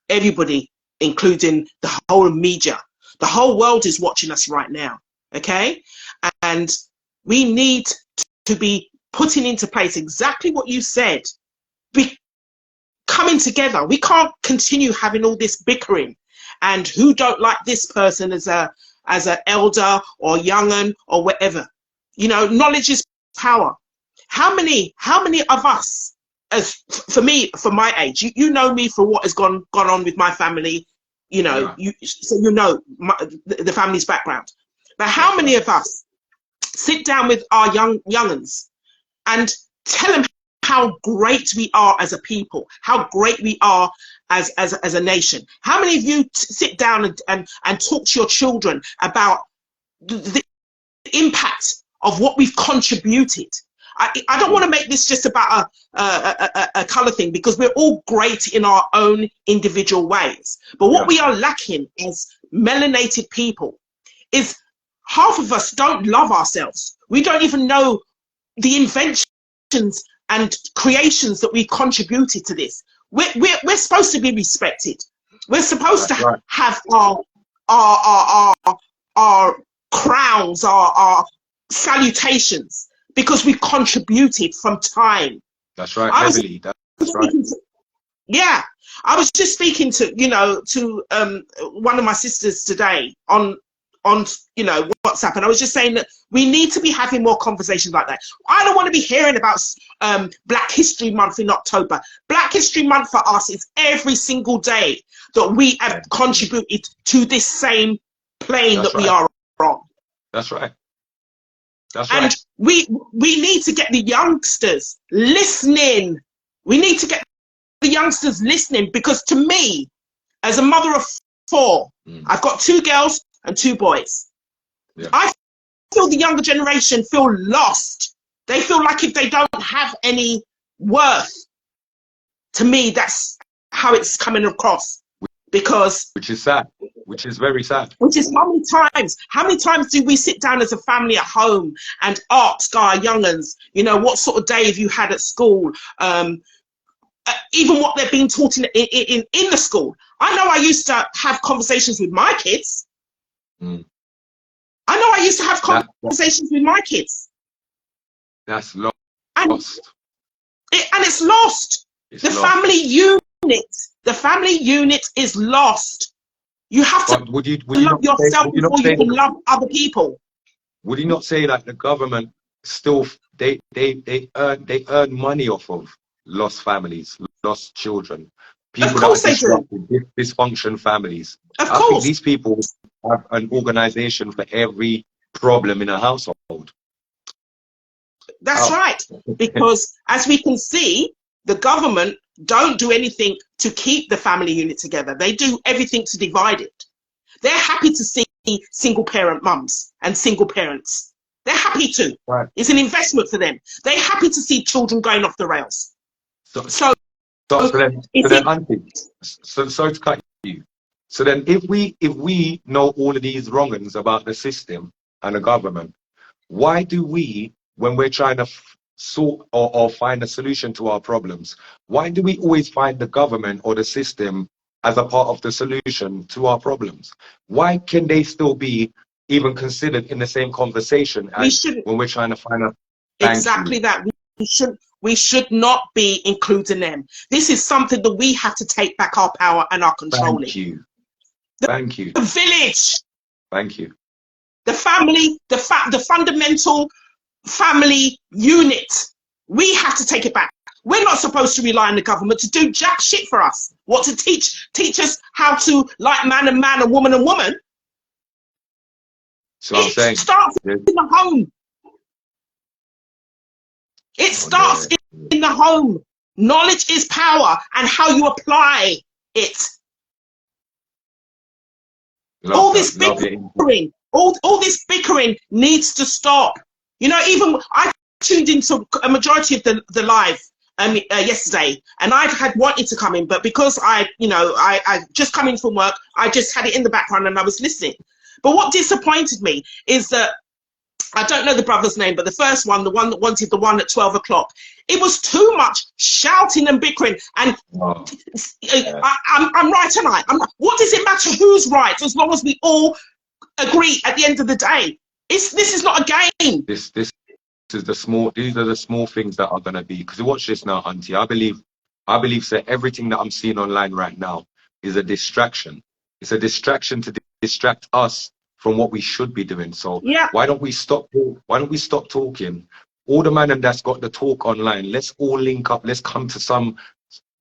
everybody, including the whole media, the whole world is watching us right now. Okay. And we need to be putting into place exactly what you said. Be coming together. We can't continue having all this bickering and who don't like this person as an elder or young'un or whatever. You know, knowledge is power. How many of us, as for me, for my age, you know me for what has gone on with my family, you know, yeah. So you know the family's background. But how many of us sit down with our young'uns and tell them how great we are as a people, how great we are as a nation? How many of you sit down and talk to your children about the impact of what we've contributed? I don't want to make this just about a color thing, because we're all great in our own individual ways. But what we are lacking as melanated people is half of us don't love ourselves. We don't even know the inventions and creations that we contributed to this. We're supposed to be respected. We're supposed to have our crowns, our salutations, because we've contributed from time. That's right, heavily. That's right. Yeah, I was just speaking to one of my sisters today on WhatsApp, and I was just saying that we need to be having more conversations like that. I don't want to be hearing about Black History Month in October. Black History Month for us is every single day that we have contributed to this same plane that we are on. That's right. That's right. And we need to get the youngsters listening. We need to get the youngsters listening, because to me, as a mother of 4, I've got 2 girls and 2 boys. Yeah. I feel the younger generation feel lost. They feel like if they don't have any worth. To me, that's how it's coming across. Because which is sad, which is very sad. Which is how many times do we sit down as a family at home and ask our young'uns, you know, what sort of day have you had at school? Even what they're being taught in the school. I know I used to have conversations with my kids. I know I used to have conversations with my kids. That's lost. And it's lost. The family unit is lost. You have to love yourself before you can love other people. Would you not say that the government still they earn money off of lost families, lost children, Of people that are course they do. disrupted, dysfunction families. Of I think course. these people have an organization for every problem in a household. That's right. Because as we can see, the government don't do anything to keep the family unit together. They do everything to divide it. They're happy to see single parent mums and single parents. They're happy to. Right. It's an investment for them. They're happy to see children going off the rails. So then, Auntie, sorry to cut you. So then, if we know all of these wrongings about the system and the government, why do we, when we're trying to sort or find a solution to our problems, why do we always find the government or the system as a part of the solution to our problems? Why can they still be even considered in the same conversation as when we're trying to find a exactly that? We should not be including them. This is something that we have to take back our power and our controlling. Thank you. Thank you. The village. Thank you. The family, the fundamental family unit. We have to take it back. We're not supposed to rely on the government to do jack shit for us. What, to teach us how to like man and man and woman and woman? So I'm saying, starts in the home. It starts in the home. Knowledge is power, and how you apply it. All this bickering, all this bickering needs to stop. You know, even I tuned into a majority of the live yesterday, and I had wanted to come in, but because I just come in from work, I just had it in the background and I was listening. But what disappointed me is that, I don't know the brother's name, but the first one, the one that wanted the one at 12 o'clock, it was too much shouting and bickering. And I'm right tonight. What does it matter who's right, as long as we all agree at the end of the day? This is not a game. This is the small. These are the small things that are gonna be. Because watch this now, Auntie. I believe that everything that I'm seeing online right now is a distraction. It's a distraction to distract us from what we should be doing. So why don't we stop talking? All the man that's got the talk online, let's all link up. Let's come to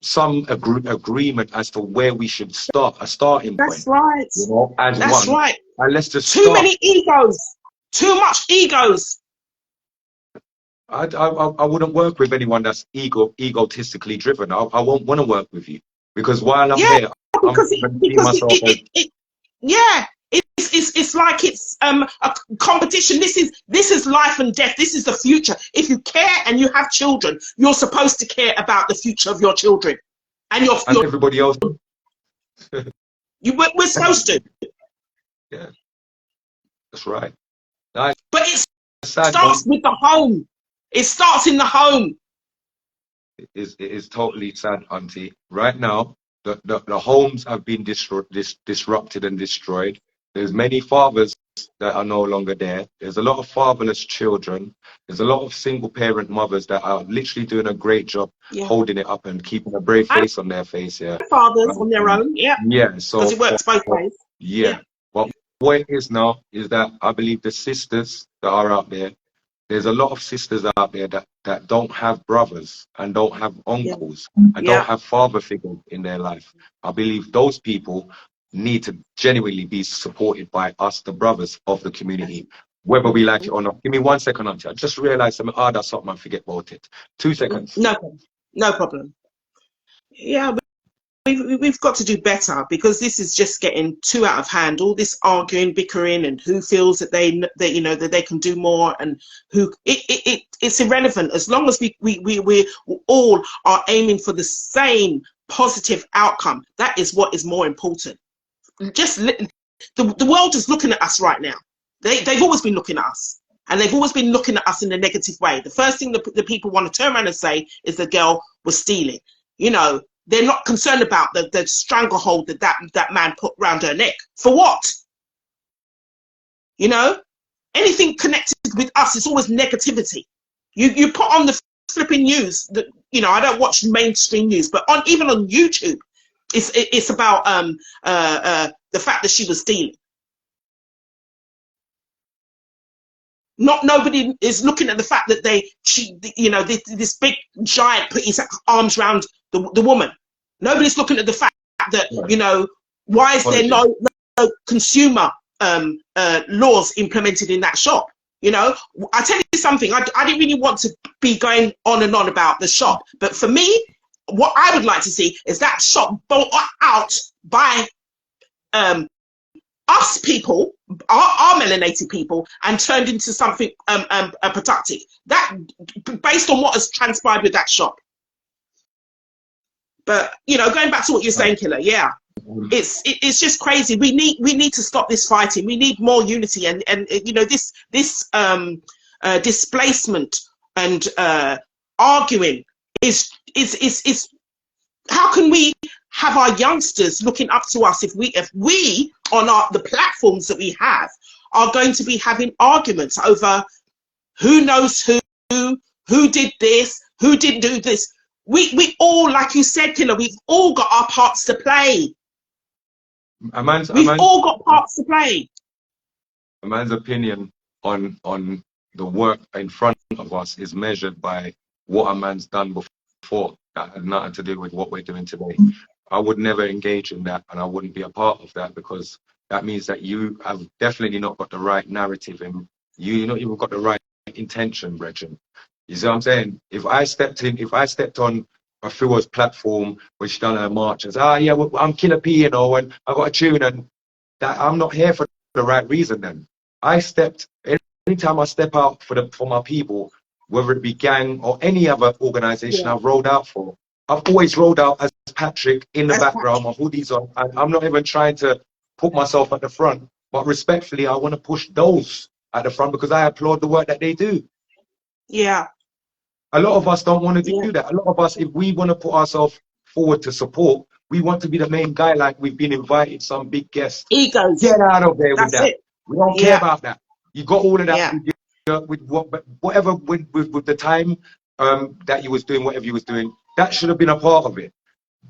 some agreement as to where we should start, a starting point. That's right. You know, as that's one. Right. And let's just too many egos, too much egos. I wouldn't work with anyone that's egotistically driven. I won't want to work with you, because while I'm here, it's like it's a competition. This is life and death. This is the future. If you care and you have children, you're supposed to care about the future of your children and your everybody else. We're supposed to. Yeah, that's right. But it starts with the home. It starts in the home. It is totally sad, Auntie. Right now, the homes have been disrupted and destroyed. There's many fathers that are no longer there. There's a lot of fatherless children. There's a lot of single parent mothers that are literally doing a great job holding it up and keeping a brave face on their face. Yeah. Fathers on their own. Yeah. Yeah. So because it works both ways. Yeah. But what it is now is that I believe the sisters that are out there, there's a lot of sisters out there that don't have brothers and don't have uncles and don't have father figures in their life. I believe those people need to genuinely be supported by us, the brothers of the community, whether we like it or not. Give me 1 second, Auntie. I just realized something. That's something I forget about it. 2 seconds. No problem. Yeah, we've got to do better, because this is just getting too out of hand. All this arguing, bickering, and who feels that that they can do more, and who it's irrelevant as long as we all are aiming for the same positive outcome. That is what is more important. The world is looking at us right now. They've always been looking at us, and they've always been looking at us in a negative way. The first thing the people want to turn around and say is the girl was stealing. You know, they're not concerned about the stranglehold that man put round her neck. For what? You know, anything connected with us is always negativity. You put on the flipping news that, I don't watch mainstream news, but even on YouTube, it's about the fact that she was stealing. Nobody is looking at the fact that this big giant put his arms around the woman. Nobody's looking at the fact that, you know, why is there no consumer laws implemented in that shop? You know, I tell you something, I didn't really want to be going on and on about the shop, but for me, what I would like to see is that shop bought out by us people, our melanated people, and turned into something productive. That, based on what has transpired with that shop. But you know, going back to what you're saying, Killer, yeah, it's just crazy. We need to stop this fighting. We need more unity, and you know, this displacement and arguing is how can we have our youngsters looking up to us if we on the platforms that we have are going to be having arguments over who knows who did this, who didn't do this. We all, like you said, Killer, we've all got our parts to play. We've all got parts to play. A man's opinion on the work in front of us is measured by what a man's done before. That had nothing to do with what we're doing today. I would never engage in that, and I wouldn't be a part of that, because that means that you have definitely not got the right narrative, and you've not even got the right intention, Brethren. You see what I'm saying? If I stepped on Afiwa's platform when she done her march and said, yeah, well, I'm Killer P, you know, and I got a tune, and that I'm not here for the right reason then. Anytime I step out for my people, whether it be gang or any other organization I've rolled out for, I've always rolled out as Patrick in the background, my hoodies on, and I'm not even trying to put myself at the front, but respectfully, I want to push those at the front because I applaud the work that they do. Yeah. A lot of us don't want to do that. A lot of us, if we want to put ourselves forward to support, we want to be the main guy, like we've been invited some big guest. Egos. Get out of there with that. It. We don't care about that. You got all of that with whatever with the time that you was doing, whatever you was doing, that should have been a part of it.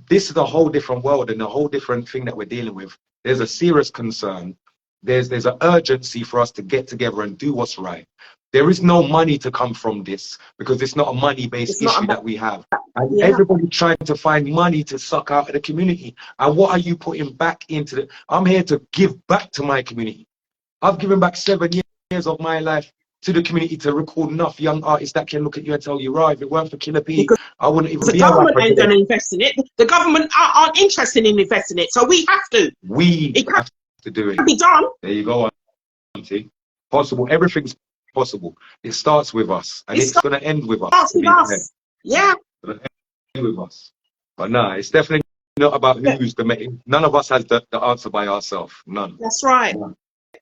This is a whole different world and a whole different thing that we're dealing with. There's a serious concern. There's an urgency for us to get together and do what's right. There is no money to come from this because it's not a money-based issue that we have. And everybody's trying to find money to suck out of the community. And what are you putting back into the... I'm here to give back to my community. I've given back 7 years of my life to the community to record enough young artists that can look at you and tell you, right, if it weren't for Killer P, I wouldn't even be a rapper. The government ain't going to invest in it. The government aren't interested in investing in it, so we have to. We have to do it. It can be done. There you go, Auntie. Possible. Everything's possible. It starts with us, and it's going to end with us. Starts with us. Yeah. It's going to end with us. But no, it's definitely not about who's the main. None of us has the answer by ourselves. None. That's right. None.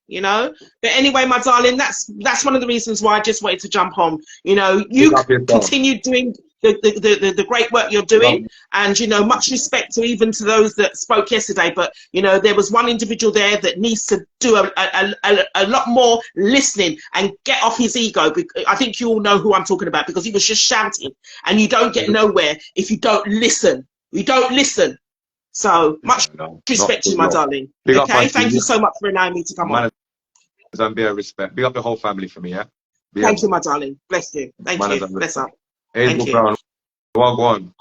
You know, but anyway, my darling, that's one of the reasons why I just wanted to jump on. You know, you continue doing the great work you're doing, and you know, much respect to those that spoke yesterday. But you know, there was one individual there that needs to do a lot more listening and get off his ego. I think you all know who I'm talking about, because he was just shouting, and you don't get nowhere if you don't listen. You don't listen. So much respect to you, my darling. Okay, thank you so much for allowing me to come on. Zambia respect. Big up the whole family for me, yeah? Thank you, my darling. Bless you. Thank you. Bless up. Thank you. Brown. Go on.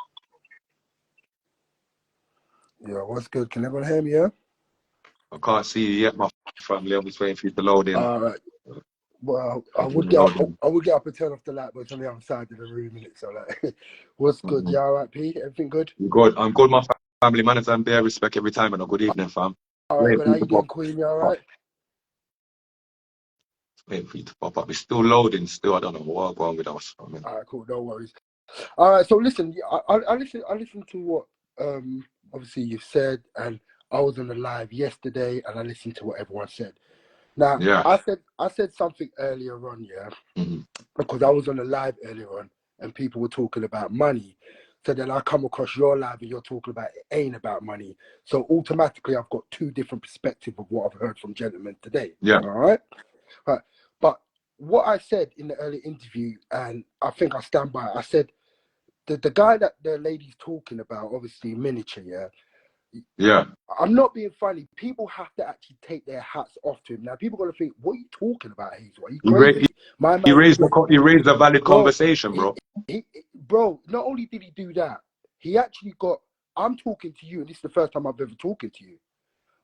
Yeah, what's good? Can everyone hear me, yeah? I can't see you yet, my family. I'm just waiting for you to load in. All right. Well, I would get up and turn off the light, but it's on the other side of the room, innit? So, like, what's good? You all right, P? Everything good? Good. I'm good, my family. Man, Zambia respect every time, and a good evening, fam. All right, good. How you doing, Queen? You all right? Wait for you to pop up. It's still loading. Still, I don't know what's going on with us. All right, cool. No worries. All right. So listen, I listened to what obviously you said, and I was on the live yesterday, and I listened to what everyone said. Now, I said something earlier on, because I was on the live earlier on, and people were talking about money. So then I come across your live, and you're talking about it ain't about money. So automatically, I've got two different perspectives of what I've heard from gentlemen today. Yeah. All right. But what I said in the early interview, and I think I stand by it, I said the guy that the lady's talking about, obviously Miniature, yeah. I'm not being funny. People have to actually take their hats off to him. Now, people are going to think, what are you talking about, Hazel? Are you crazy? He raised a valid conversation, bro. Bro, not only did he do that, he actually got I'm talking to you, and this is the first time I've ever talking to you.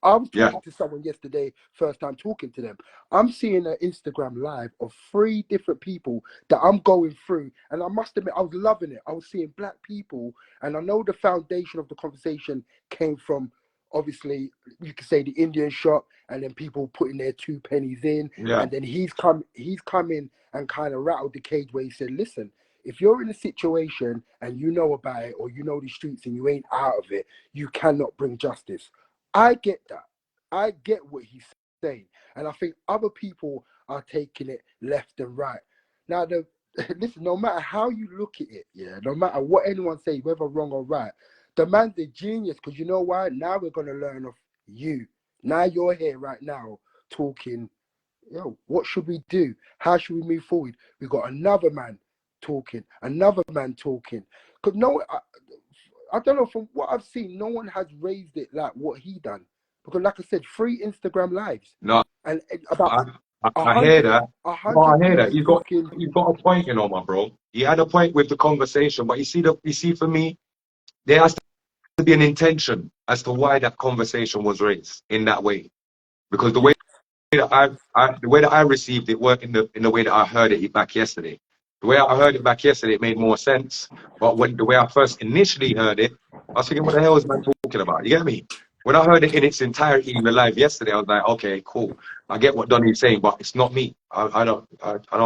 I was talking to someone yesterday, first time talking to them. I'm seeing an Instagram live of 3 different people that I'm going through. And I must admit, I was loving it. I was seeing black people. And I know the foundation of the conversation came from, obviously, you could say the Indian shop, and then people putting their 2 pennies in. Yeah. And then he's come in and kind of rattled the cage where he said, listen, if you're in a situation and you know about it, or you know the streets and you ain't out of it, you cannot bring justice. I get that. I get what he's saying. And I think other people are taking it left and right. Now, listen, no matter how you look at it, yeah, no matter what anyone says, whether wrong or right, the man's a genius, because you know why? Now we're going to learn of you. Now you're here right now talking, what should we do? How should we move forward? We've got another man talking. Because I don't know, from what I've seen, no one has raised it like what he done. Because like I said, 3 Instagram lives. No, and about I hear that. No, I hear that. You've got a point, my bro. You had a point with the conversation, but you see, for me, there has to be an intention as to why that conversation was raised in that way. Because the way that I received it worked in the way that I heard it back yesterday. The way I heard it back yesterday, it made more sense. But the way I first initially heard it, I was thinking, what the hell is man talking about? You get me? When I heard it in its entirety in the live yesterday, I was like, okay, cool. I get what Donnie's saying, but it's not me. I don't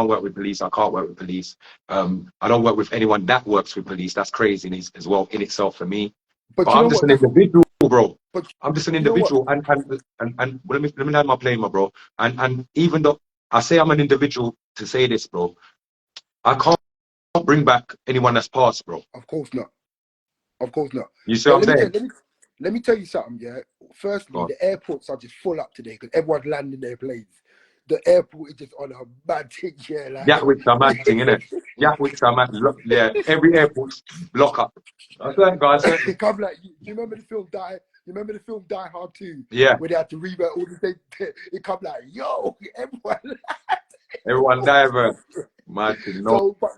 work with police. I can't work with police. I don't work with anyone that works with police. That's crazy as well in itself for me. But I'm just an individual, bro. I'm just an individual, and let me land my plane, my bro. And even though I say I'm an individual to say this, bro, I can't bring back anyone that's passed, bro. Of course not. You see what I'm saying? Let me tell you something, yeah. Firstly, the airports are just full up today because everyone's landing their planes. The airport is just on a bad thing, yeah. Like... Gatwick's a mad thing, innit? Gatwick's a mad, yeah. Every airport's block up. That's right, guys. It come like, you remember the film Die? You remember the film Die Hard 2? Yeah. Where they had to revert all the things. It come like, yo, everyone divert. Mad thing. No, but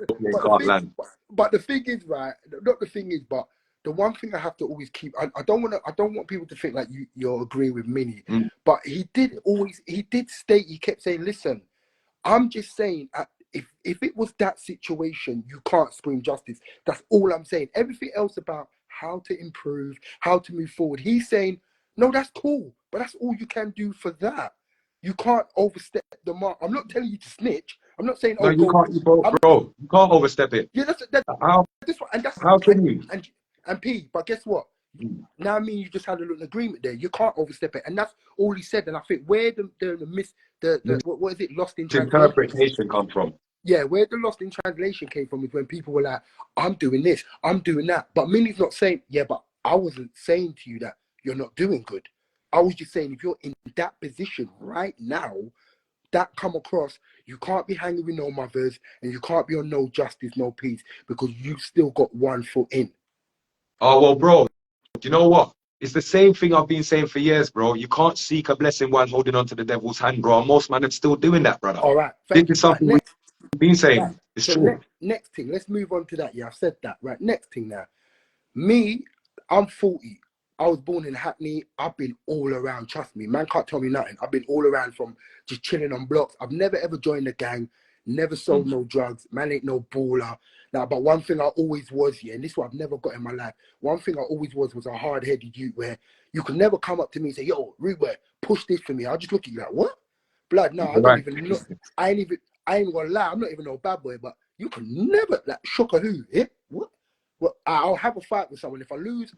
the thing is, right? Not the thing is, but the one thing I have to always keep, I don't want people to think like you're agreeing with Minnie, but he did state, he kept saying, listen, I'm just saying, if it was that situation, you can't scream justice. That's all I'm saying. Everything else about how to improve, how to move forward, he's saying, no, that's cool, but that's all you can do for that. You can't overstep the mark. I'm not telling you to snitch. I'm not saying, no, you can't, bro. You can't overstep it. Yeah, how can you? And P, but guess what? Now, I mean, you just had a little agreement there. You can't overstep it, and that's all he said. And I think where what is it? Lost in translation. Interpretation come from. Yeah, where the lost in translation came from is when people were like, "I'm doing this, I'm doing that," but Minnie's not saying, "Yeah, but I wasn't saying to you that you're not doing good. I was just saying if you're in that position right now, that come across, you can't be hanging with no mothers, and you can't be on no justice, no peace, because you've still got 1 foot in." Oh, well, bro, you know what? It's the same thing I've been saying for years, bro. You can't seek a blessing while holding on to the devil's hand, bro. Most men are still doing that, brother. All right. This is something we've been saying. Right. It's true. Next thing, let's move on to that. Yeah, I've said that. Right, next thing now. Me, I'm 40. I was born in Hackney. I've been all around. Trust me, man can't tell me nothing. I've been all around from just chilling on blocks. I've never ever joined a gang. Never sold no drugs. Man ain't no baller. Now, but one thing I always was, and this is what I've never got in my life. One thing I always was a hard-headed youth where you could never come up to me and say, yo, Rude, push this for me. I'll just look at you like, what? Blood, no, I don't even know. I ain't gonna lie, I'm not even no bad boy, but you can never, like, shook a who? Yeah? What? Well, I'll have a fight with someone. If I lose,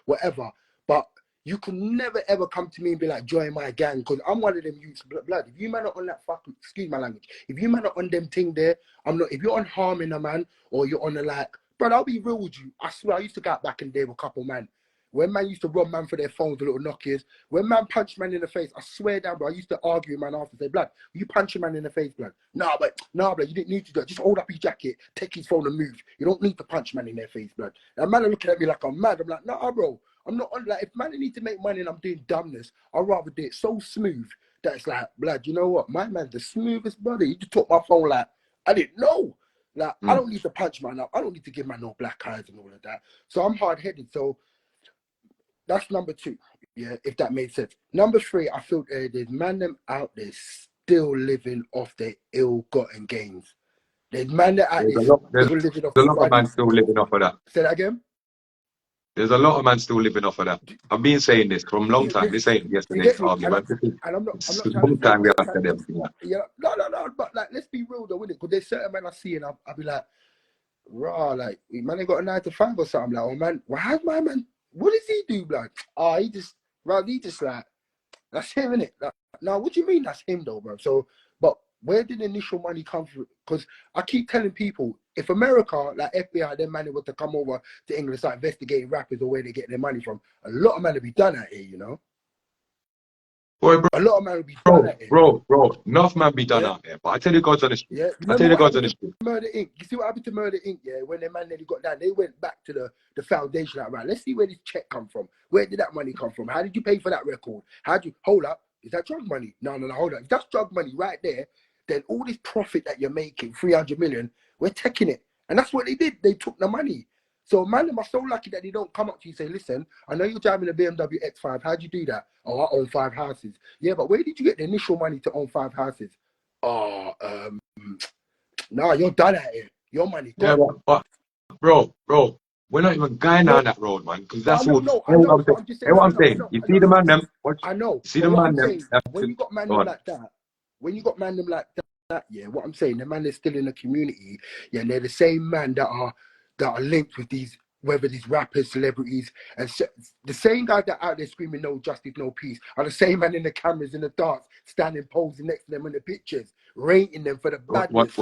whatever. But you can never ever come to me and be like, join my gang, because I'm one of them youths, blood. If you man are on that fucking, excuse my language, if you man are on them thing there, I'm not. If you're on harming a man, or you're on the like, bro, I'll be real with you. I swear, I used to go out back in the day with a couple man. When man used to rob man for their phones, the little Nokias. When man punched man in the face, I swear down, bro, I used to argue with man after, say, blood, you punch a man in the face, blood. Nah, blood, you didn't need to do that. Just hold up his jacket, take his phone and move. You don't need to punch man in their face, blood. And man are looking at me like I'm mad. I'm like, nah, bro. I'm not on, like, if man need to make money and I'm doing dumbness, I'd rather do it so smooth that it's like, blood, you know what? My man's the smoothest brother. He just took my phone like, I didn't know. Like, I don't need to punch man up. I don't need to give man no black eyes and all of that. So I'm hard-headed. So That's number 2. Yeah, if that made sense. Number 3, I feel there's man them out there still living off their ill-gotten gains. There's man that out There's there a lot. There's still living off a the lot of money. man still living off of that. Say that again. There's a lot of man still living off of that. I've been saying this from a long time. This ain't You yesterday's get me? argument. And I'm not It's a trying long to say, time we after them. yeah, no. But like, let's be real though, innit? Because there's certain men I see and I'll be like, raw, like, man, ain't got a 9 to 5 or something. Like, oh man, well, how's my man? What does he do, blood? Oh, he just like, that's him, innit? Like, now, what do you mean that's him though, bro? So, but where did the initial money come from? Because I keep telling people, if America, like FBI, their money were to come over to England, start investigating rappers or where they get their money from, a lot of men would be done out here, you know? Boy, bro, A lot of men would be done out here. bro, enough man be done out here. But I tell you God's honest. Yeah, I tell you God's honest. Murder Inc. You see what happened to Murder Inc. Yeah, when their man nearly got down, they went back to the foundation. Like, right, let's see where this check come from. Where did that money come from? How did you pay for that record? How'd you hold up? Is that drug money? No, hold up. If that's drug money right there, then all this profit that you're making, 300 million, we're taking it. And that's what they did. They took the money. So man, them are so lucky that they don't come up to you and say, listen, I know you're driving a BMW X5. How'd you do that? Oh, I own 5 houses. Yeah, but where did you get the initial money to own 5 houses? Oh, no, you're done at it. Your money gone. Yeah, but bro, we're not even going down that road, man. Because that's all. I know. What I'm saying. You see the man them. I know. See the man them. When you got man them like that, yeah, what I'm saying, the man is still in the community. Yeah, and they're the same man that are linked with these, whether these rappers, celebrities, and the same guys that are out there screaming no justice, no peace, are the same man in the cameras in the dark, standing posing next to them in the pictures, rating them for the badness.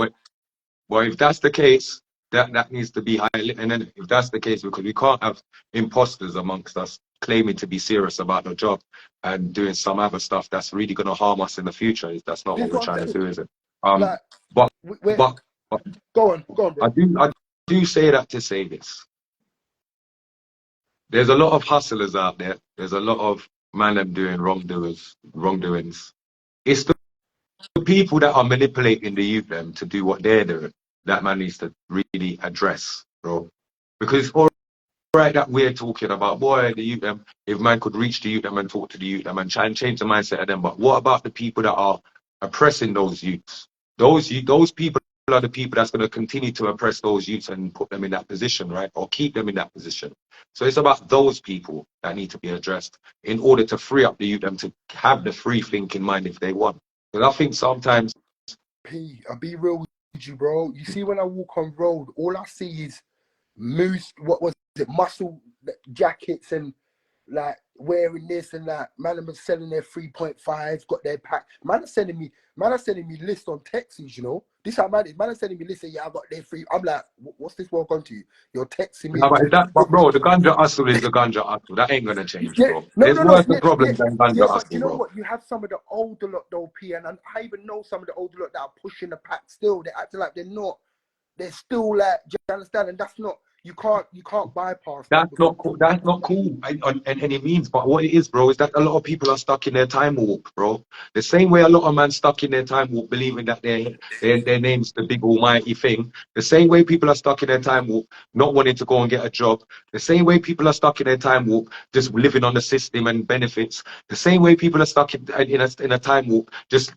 Well, if that's the case, that needs to be highlighted. And then if that's the case, because we can't have imposters amongst us claiming to be serious about the job and doing some other stuff that's really going to harm us in the future. That's not what we're trying to do, is it? But go on, bro. I do say that to say this. There's a lot of hustlers out there. There's a lot of man them doing wrongdoings. It's the people that are manipulating the youth them to do what they're doing that man needs to really address, bro. Because it's all right that we're talking about, boy, the youth them, if man could reach the youth them and talk to the youth them and try and change the mindset of them, but what about the people that are oppressing those youths? Those people are the people that's going to continue to oppress those youths and put them in that position, right? Or keep them in that position. So it's about those people that need to be addressed in order to free up the youth them to have the free thinking mind if they want. Because I think sometimes... I'll be real with you, bro. You see, when I walk on road, all I see is muscle jackets and like wearing this and that. Man, I'm selling their 3.5s, got their pack. Man are sending me lists on texts, you know. This how man is. Man are sending me lists, yeah, I got their free. I'm like, what's this world gone to? You're texting me. No, but bro, the ganja hustle is the ganja hustle. That ain't gonna change, bro. There's worse problems than ganja hustle, you know bro. what? You have some of the older lot though, P, and I even know some of the older lot that are pushing the pack still. They're acting like they're not. They're still like, do you understand? And that's not. You can't bypass that. That's not cool. That's not cool in any means. But what it is, bro, is that a lot of people are stuck in their time warp, bro. The same way a lot of men stuck in their time warp, believing that their name's the big almighty thing. The same way people are stuck in their time warp, not wanting to go and get a job. The same way people are stuck in their time warp, just living on the system and benefits. The same way people are stuck in a time warp, just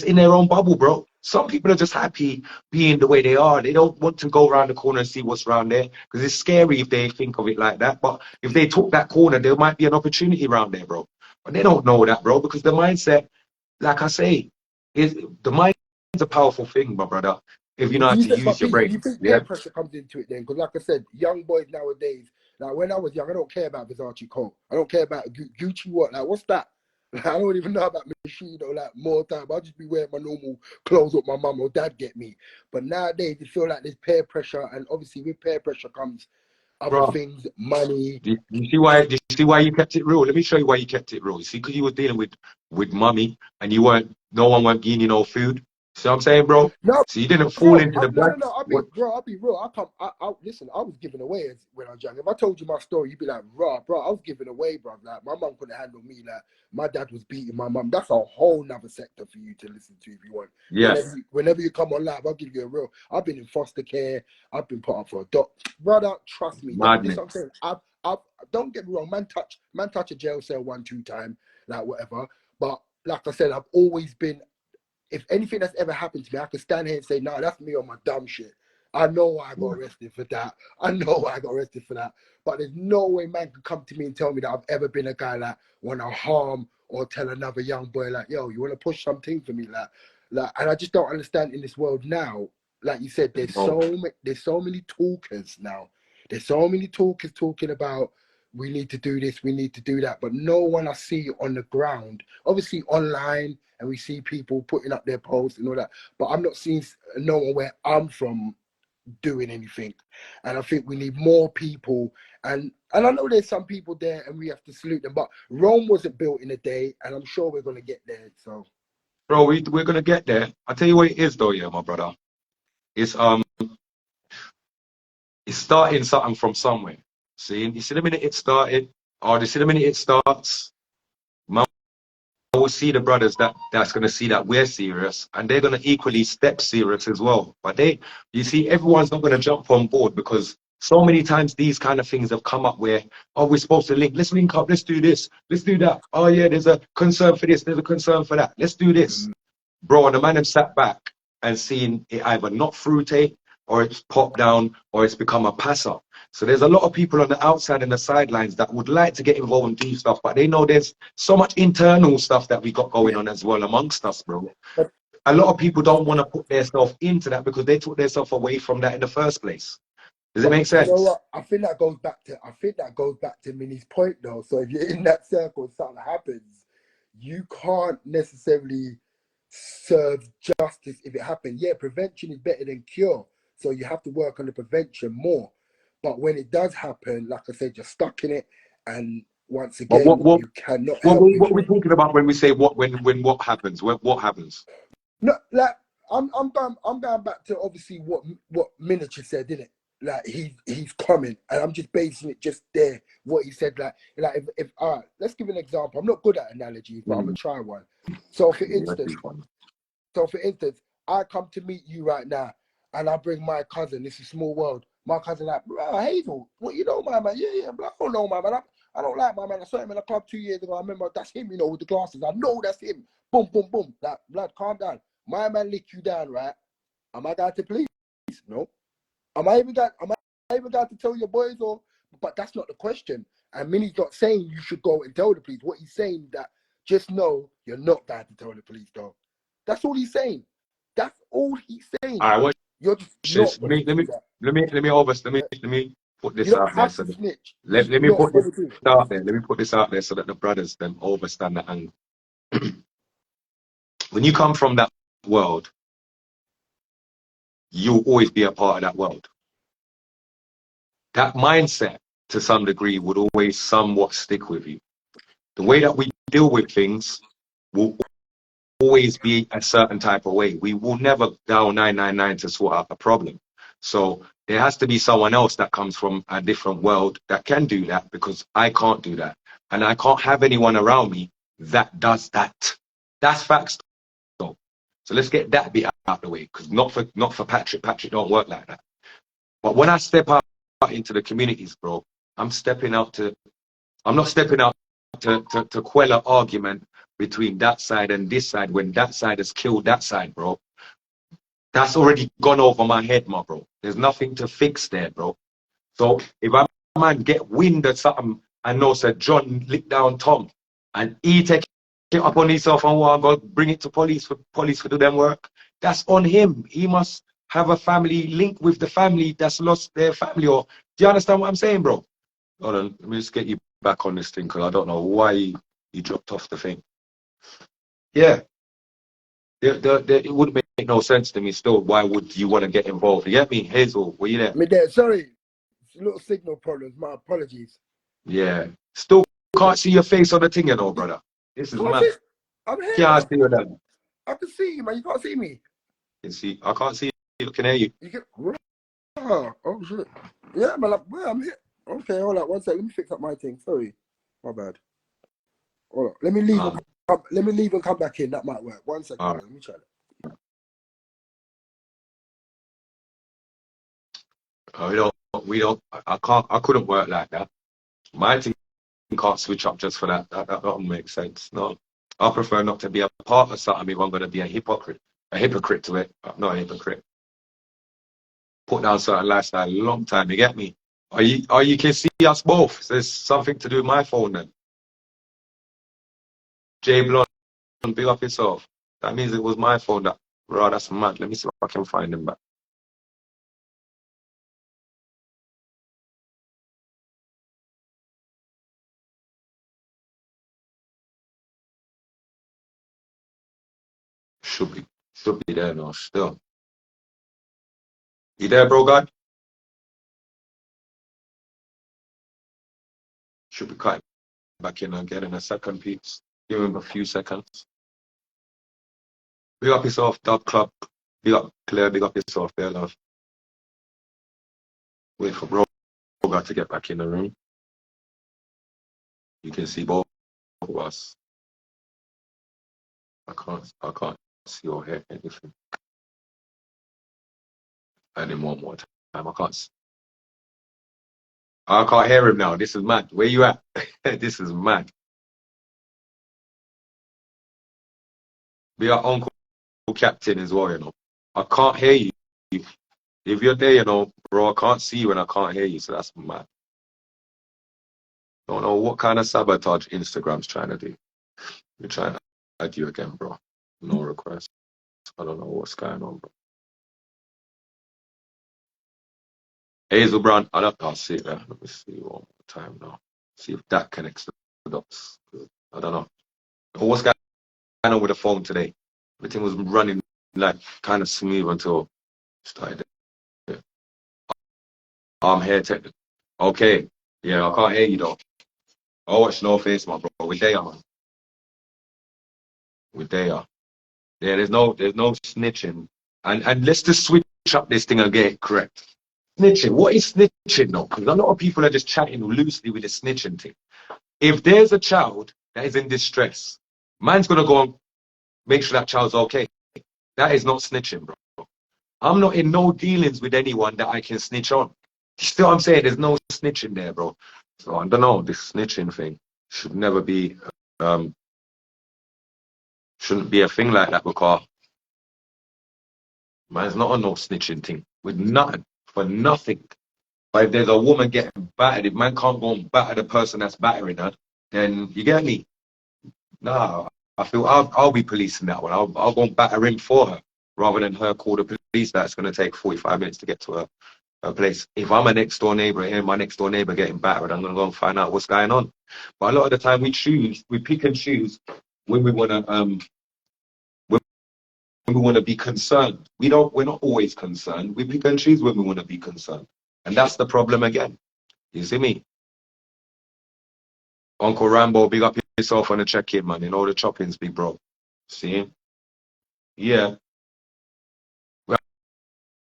in their own bubble, bro. Some people are just happy being the way they are. They don't want to go around the corner and see what's around there because it's scary if they think of it like that. But if they took that corner, there might be an opportunity around there, bro. But they don't know that, bro, because the mindset, like I say, the mind's a powerful thing, my brother. If you know how to use your brain. You think peer pressure comes into it then? Because like I said, young boys nowadays, like when I was young, I don't care about Versace coat. I don't care about Gucci what. Like, what's that? I don't even know about machine or like more time. I'll just be wearing my normal clothes what my mum or dad get me. But nowadays, you feel like there's peer pressure, and obviously with peer pressure comes other things, money. Do you see why you kept it real? Let me show you why you kept it real. You see, because you were dealing with mummy, and no one weren't giving you no food. See what I'm saying, bro? No, So you didn't fall bro. into the No, black. no, no. I'll be real. Listen. I was giving away when I was young. If I told you my story, you'd be like, bro. I was giving away, bro. Like my mum couldn't handle me. Like my dad was beating my mum. That's a whole nother sector for you to listen to if you want. Yeah. Whenever you come on live, I'll give you a real. I've been in foster care. I've been put up for a dog. Brother, trust me. This is what I'm saying. I don't get me wrong. Man touch a jail cell 1-2 times, like whatever. But like I said, I've always been. If anything that's ever happened to me, I can stand here and say, no, that's me on my dumb shit. I know I got arrested for that. I know I got arrested for that. But there's no way man can come to me and tell me that I've ever been a guy that want to harm or tell another young boy like, yo, you want to push something for me? Like, and I just don't understand in this world now. Like you said, there's so many talkers now. There's so many talkers talking about we need to do this, we need to do that, but no one I see on the ground. Obviously online, and we see people putting up their posts and all that, but I'm not seeing no one where I'm from doing anything. And I think we need more people. And I know there's some people there, and we have to salute them. But Rome wasn't built in a day, and I'm sure we're gonna get there. So, Bro, we're gonna get there. I'll tell you what it is, though, yeah, my brother. It's starting something from somewhere. See, you see the minute it started, or you see the minute it starts, man will see the brothers that's gonna see that we're serious, and they're gonna equally step serious as well. But you see, everyone's not gonna jump on board because so many times these kind of things have come up where, oh, we're supposed to let's link up, let's do this, let's do that. Oh yeah, there's a concern for this, there's a concern for that. Let's do this. Bro, and the man have sat back and seen it either not fruitate, or it's popped down, or it's become a passer. So there's a lot of people on the outside and the sidelines that would like to get involved and do stuff, but they know there's so much internal stuff that we got going on as well amongst us, bro. A lot of people don't want to put themselves into that because they took themselves away from that in the first place. Does it make sense? You know what? I think that goes back to Minnie's point though. So if you're in that circle and something happens, you can't necessarily serve justice if it happened. Yeah, prevention is better than cure. So you have to work on the prevention more. But when it does happen, like I said, you're stuck in it. And once again, you cannot help it. What are we talking about when we say what happens? What happens? No, like I'm going back to obviously what Miniature said, didn't it? Like he's coming, and I'm just basing it just there. What he said, like if all right, let's give an example. I'm not good at analogies, but I'm gonna try one. So for instance, I come to meet you right now, and I bring my cousin. It's a small world. My cousin like, bro, Hazel, what you know, my man? Yeah, bro, I don't know, my man. I don't like my man. I saw him in a club 2 years ago. I remember that's him, you know, with the glasses. I know that's him. Boom, boom, boom. Like, blood, calm down. My man lick you down, right? Am I going to police? No. Am I even got to tell your boys or? But that's not the question. And Minnie's not saying you should go and tell the police. What he's saying that just know you're not going to tell the police, though. That's all he's saying. That's all he's saying. All right, you're just let me put this out there. So let me put this out there. Let me put this out there so that the brothers then understand that angle. When you come from that world, you'll always be a part of that world. That mindset, to some degree, would always somewhat stick with you. The way that we deal with things will always be a certain type of way. We will never dial 999 to sort out a problem. So there has to be someone else that comes from a different world that can do that, because I can't do that. And I can't have anyone around me that does that. That's facts. So let's get that bit out the way, because not for Patrick. Patrick don't work like that. But when I step out into the communities, bro, I'm not stepping out to quell an argument between that side and this side when that side has killed that side, bro. That's already gone over my head, my bro. There's nothing to fix there, bro. So if I man get wind of something, I know said John licked down Tom, and he take it upon himself and want to bring it to police for do them work, that's on him. He must have a family link with the family that's lost their family. Or do you understand what I'm saying, bro? Hold on, let me just get you back on this thing, because I don't know why you dropped off the thing. Yeah. It wouldn't make no sense to me still. Why would you want to get involved? You get me? Hazel, were you there? Me there. Sorry. It's a little signal problems. My apologies. Yeah. Still can't see your face on the thing, you know, brother. This is mad. I'm here. Can't see you then. I can see you, man. You can't see me. can see. I can't see you. Can hear you. You can. Oh shit. Yeah, man. Well, I'm here. Okay, hold on. 1 sec. Let me fix up my thing. Sorry, my bad. Hold on. Let me leave. Let me leave and come back in. That might work. 1 second. Right. Let me try that. We don't. I can't. I couldn't work like that. My thing can't switch up just for that. That doesn't make sense. No, I prefer not to be a part of something if I'm going to be a hypocrite to it. I'm not a hypocrite. Put down certain lifestyle a long time. You get me? Or you can see us both. There's something to do with my phone then. Jay Blonde, big up yourself. That means it was my phone that. Bro, that's mad. Let me see if I can find him back. Should be there now still. You there, bro, God? Should be cutting back in again in a second, piece. Give him a few seconds. Big up yourself, Dub Club. Big up Claire, big up yourself, there, love. Wait for bro God to get back in the room. You can see both of us. I can't see or hear anything. I need one more time. I can't hear him now. This is mad. Where you at? This is mad. Be our uncle captain as well, you know. I can't hear you. If you're there, you know, bro, I can't see you and I can't hear you, so that's mad. Don't know what kind of sabotage Instagram's trying to do. We're trying to add you again, bro. No request. I don't know what's going on, bro. Hazel Brown, I'll see it there. Let me see one more time now. See if that connects the dots. I don't know. What's going on with the phone today? Everything was running like kind of smooth until started. Yeah. I'm here technically. Okay. Yeah, I can't hear you though. Oh, watch no face, my bro. We're there, man. We're there. Yeah, there's no snitching. And let's just switch up this thing and get it correct. Snitching. What is snitching though? Because a lot of people are just chatting loosely with the snitching thing. If there's a child that is in distress, man's gonna go and make sure that child's okay. That is not snitching, bro. I'm not in no dealings with anyone that I can snitch on. You see what I'm saying? There's no snitching there, bro. So I don't know, this snitching thing should never be shouldn't be a thing like that, because man's not on no snitching thing with nothing for nothing. But if there's a woman getting battered, if man can't go and batter the person that's battering her, then you get me? Nah, I feel I'll be policing that one. I'll go and batter him for her rather than her call the police. That's going to take 45 minutes to get to her place. If I'm a next door neighbor, hearing my next door neighbor getting battered, I'm going to go and find out what's going on. But a lot of the time we pick and choose when we want to be concerned. We're not always concerned. We pick and choose when we want to be concerned. And that's the problem again. You see me? Uncle Rambo, big up yourself on the check-in, man. You know the choppings, big bro. See? Yeah. We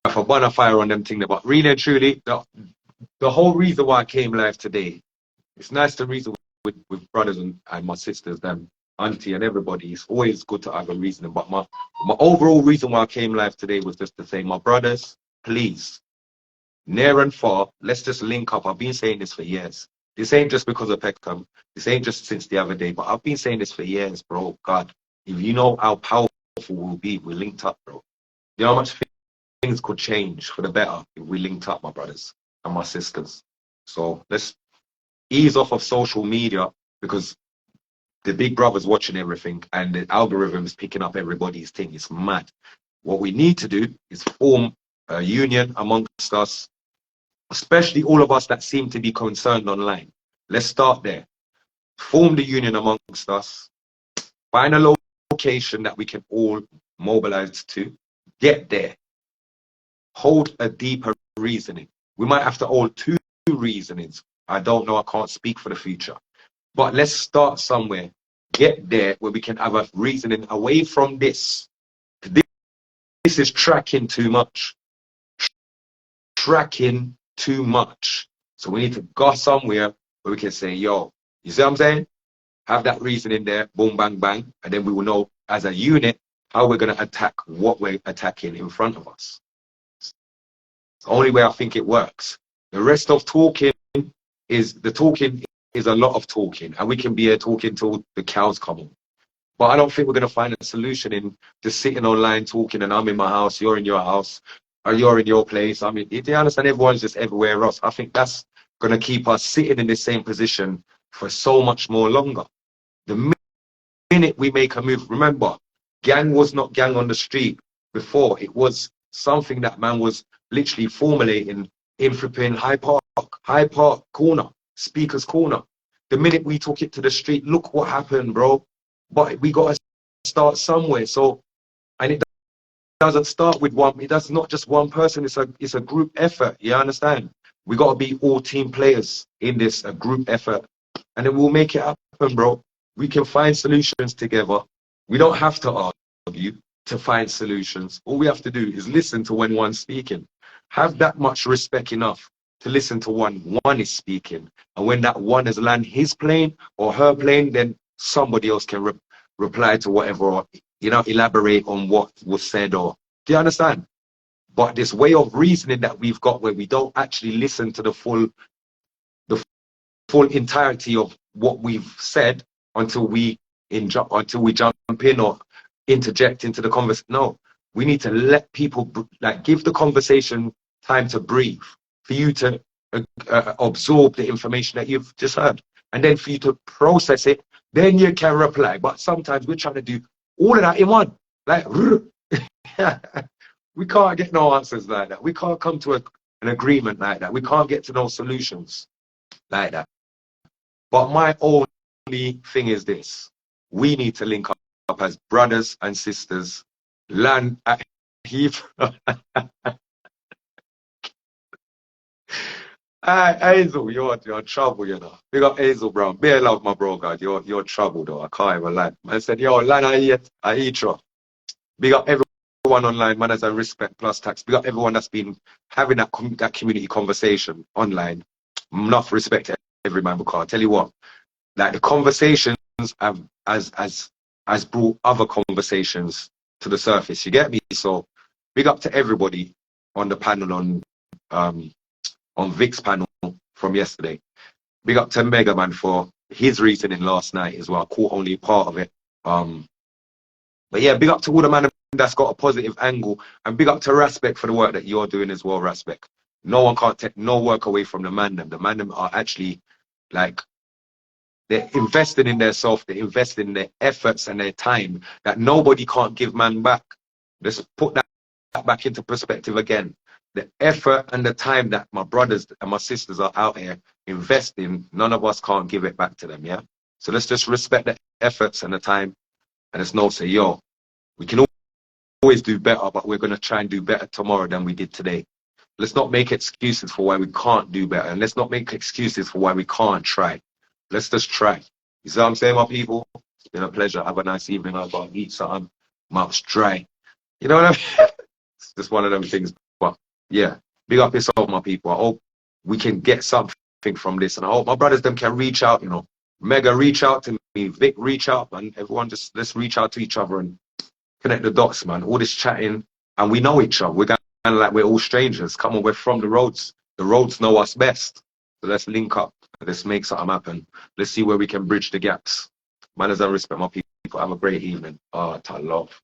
have a bonfire on them thing, but really and truly, the whole reason why I came live today, it's nice to reason with brothers and my sisters, them, auntie and everybody. It's always good to have a reason. But my overall reason why I came live today was just to say, my brothers, please, near and far, let's just link up. I've been saying this for years. This ain't just because of Peckham. This ain't just since the other day, but I've been saying this for years, bro. God, if you know how powerful we'll be, we're linked up, bro. You know how much things could change for the better if we linked up, my brothers and my sisters. So let's ease off of social media, because the big brother's watching everything and the algorithm's picking up everybody's thing. It's mad. What we need to do is form a union amongst us, especially all of us that seem to be concerned online. Let's start there. Form the union amongst us. Find a location that we can all mobilize to. Get there. Hold a deeper reasoning. We might have to hold 2 reasonings. I don't know. I can't speak for the future. But let's start somewhere. Get there where we can have a reasoning away from this. this is tracking too much. Tracking too much. So we need to go somewhere where we can say, yo, you see what I'm saying? Have that reasoning there, boom, bang, bang, and then we will know as a unit how we're going to attack what we're attacking in front of us. It's the only way I think it works. The rest of talking is a lot of talking, and we can be here talking till the cows come home. But I don't think we're going to find a solution in just sitting online talking, and I'm in my house, you're in your house, or you're in your place. I mean, do you understand? Everyone's just everywhere else. I think that's going to keep us sitting in the same position for so much more longer. The minute we make a move, remember, gang was not gang on the street before. It was something that man was literally formulating in flipping Hyde Park corner, Speaker's Corner. The minute we took it to the street, look what happened, bro. But we got to start somewhere. So, and it doesn't start with one. It does not just one person. It's a group effort. You understand? We got to be all team players in this, a group effort, and then we'll make it happen, bro. We can find solutions together. We don't have to argue to find solutions. All we have to do is listen to when one's speaking. Have that much respect enough to listen to one is speaking. And when that one has landed his plane or her plane, then somebody else can reply to whatever, or, you know, elaborate on what was said. Or do you understand? But this way of reasoning that we've got, where we don't actually listen to the full entirety of what we've said until we jump in or interject into the conversation. No, we need to let people give the conversation time to breathe, for you to absorb the information that you've just heard, and then for you to process it. Then you can reply. But sometimes we're trying to do all of that in one. Like, we can't get no answers like that. We can't come to an agreement like that. We can't get to no solutions like that. But my only thing is this: we need to link up as brothers and sisters, land at Heathrow. Hazel, you're trouble, you know. Big up Hazel Brown. Bear love, my bro, God. You're trouble, though. I can't even lie. I said, yo, land at Heathrow. Big up everyone online, manners and respect plus tax. Big up everyone that's been having that community conversation online. Enough respect to every man, because I'll tell you what, like, the conversations have as brought other conversations to the surface. You get me? So big up to everybody on the panel on Vic's panel from yesterday. Big up to Mega Man for his reasoning last night as well. I caught only part of it. But yeah, big up to all the man that's got a positive angle, and big up to Raspek for the work that you're doing as well, Raspek. No one can't take no work away from the man. The man are actually, like, they're investing in their self, they're investing in their efforts and their time that nobody can't give man back. Let's put that back into perspective again. The effort and the time that my brothers and my sisters are out here investing, none of us can't give it back to them, yeah? So let's just respect the efforts and the time, and let's not say, yo, we can always do better, but we're going to try and do better tomorrow than we did today. Let's not make excuses for why we can't do better, and let's not make excuses for why we can't try. Let's just try. You see what I'm saying, my people? It's been a pleasure. Have a nice evening. I've got to eat something. Mouth's dry. You know what I mean? It's just one of them things. But yeah, big up yourself, my people. I hope we can get something from this, and I hope my brothers them can reach out, you know. Mega, reach out to me. Vic, reach out, and everyone just, let's reach out to each other and connect the dots, man. All this chatting, and we know each other. We're kind of like we're all strangers. Come on, we're from the roads. The roads know us best. So let's link up. Let's make something happen. Let's see where we can bridge the gaps. Manners and respect, my people. Have a great evening. Ta love.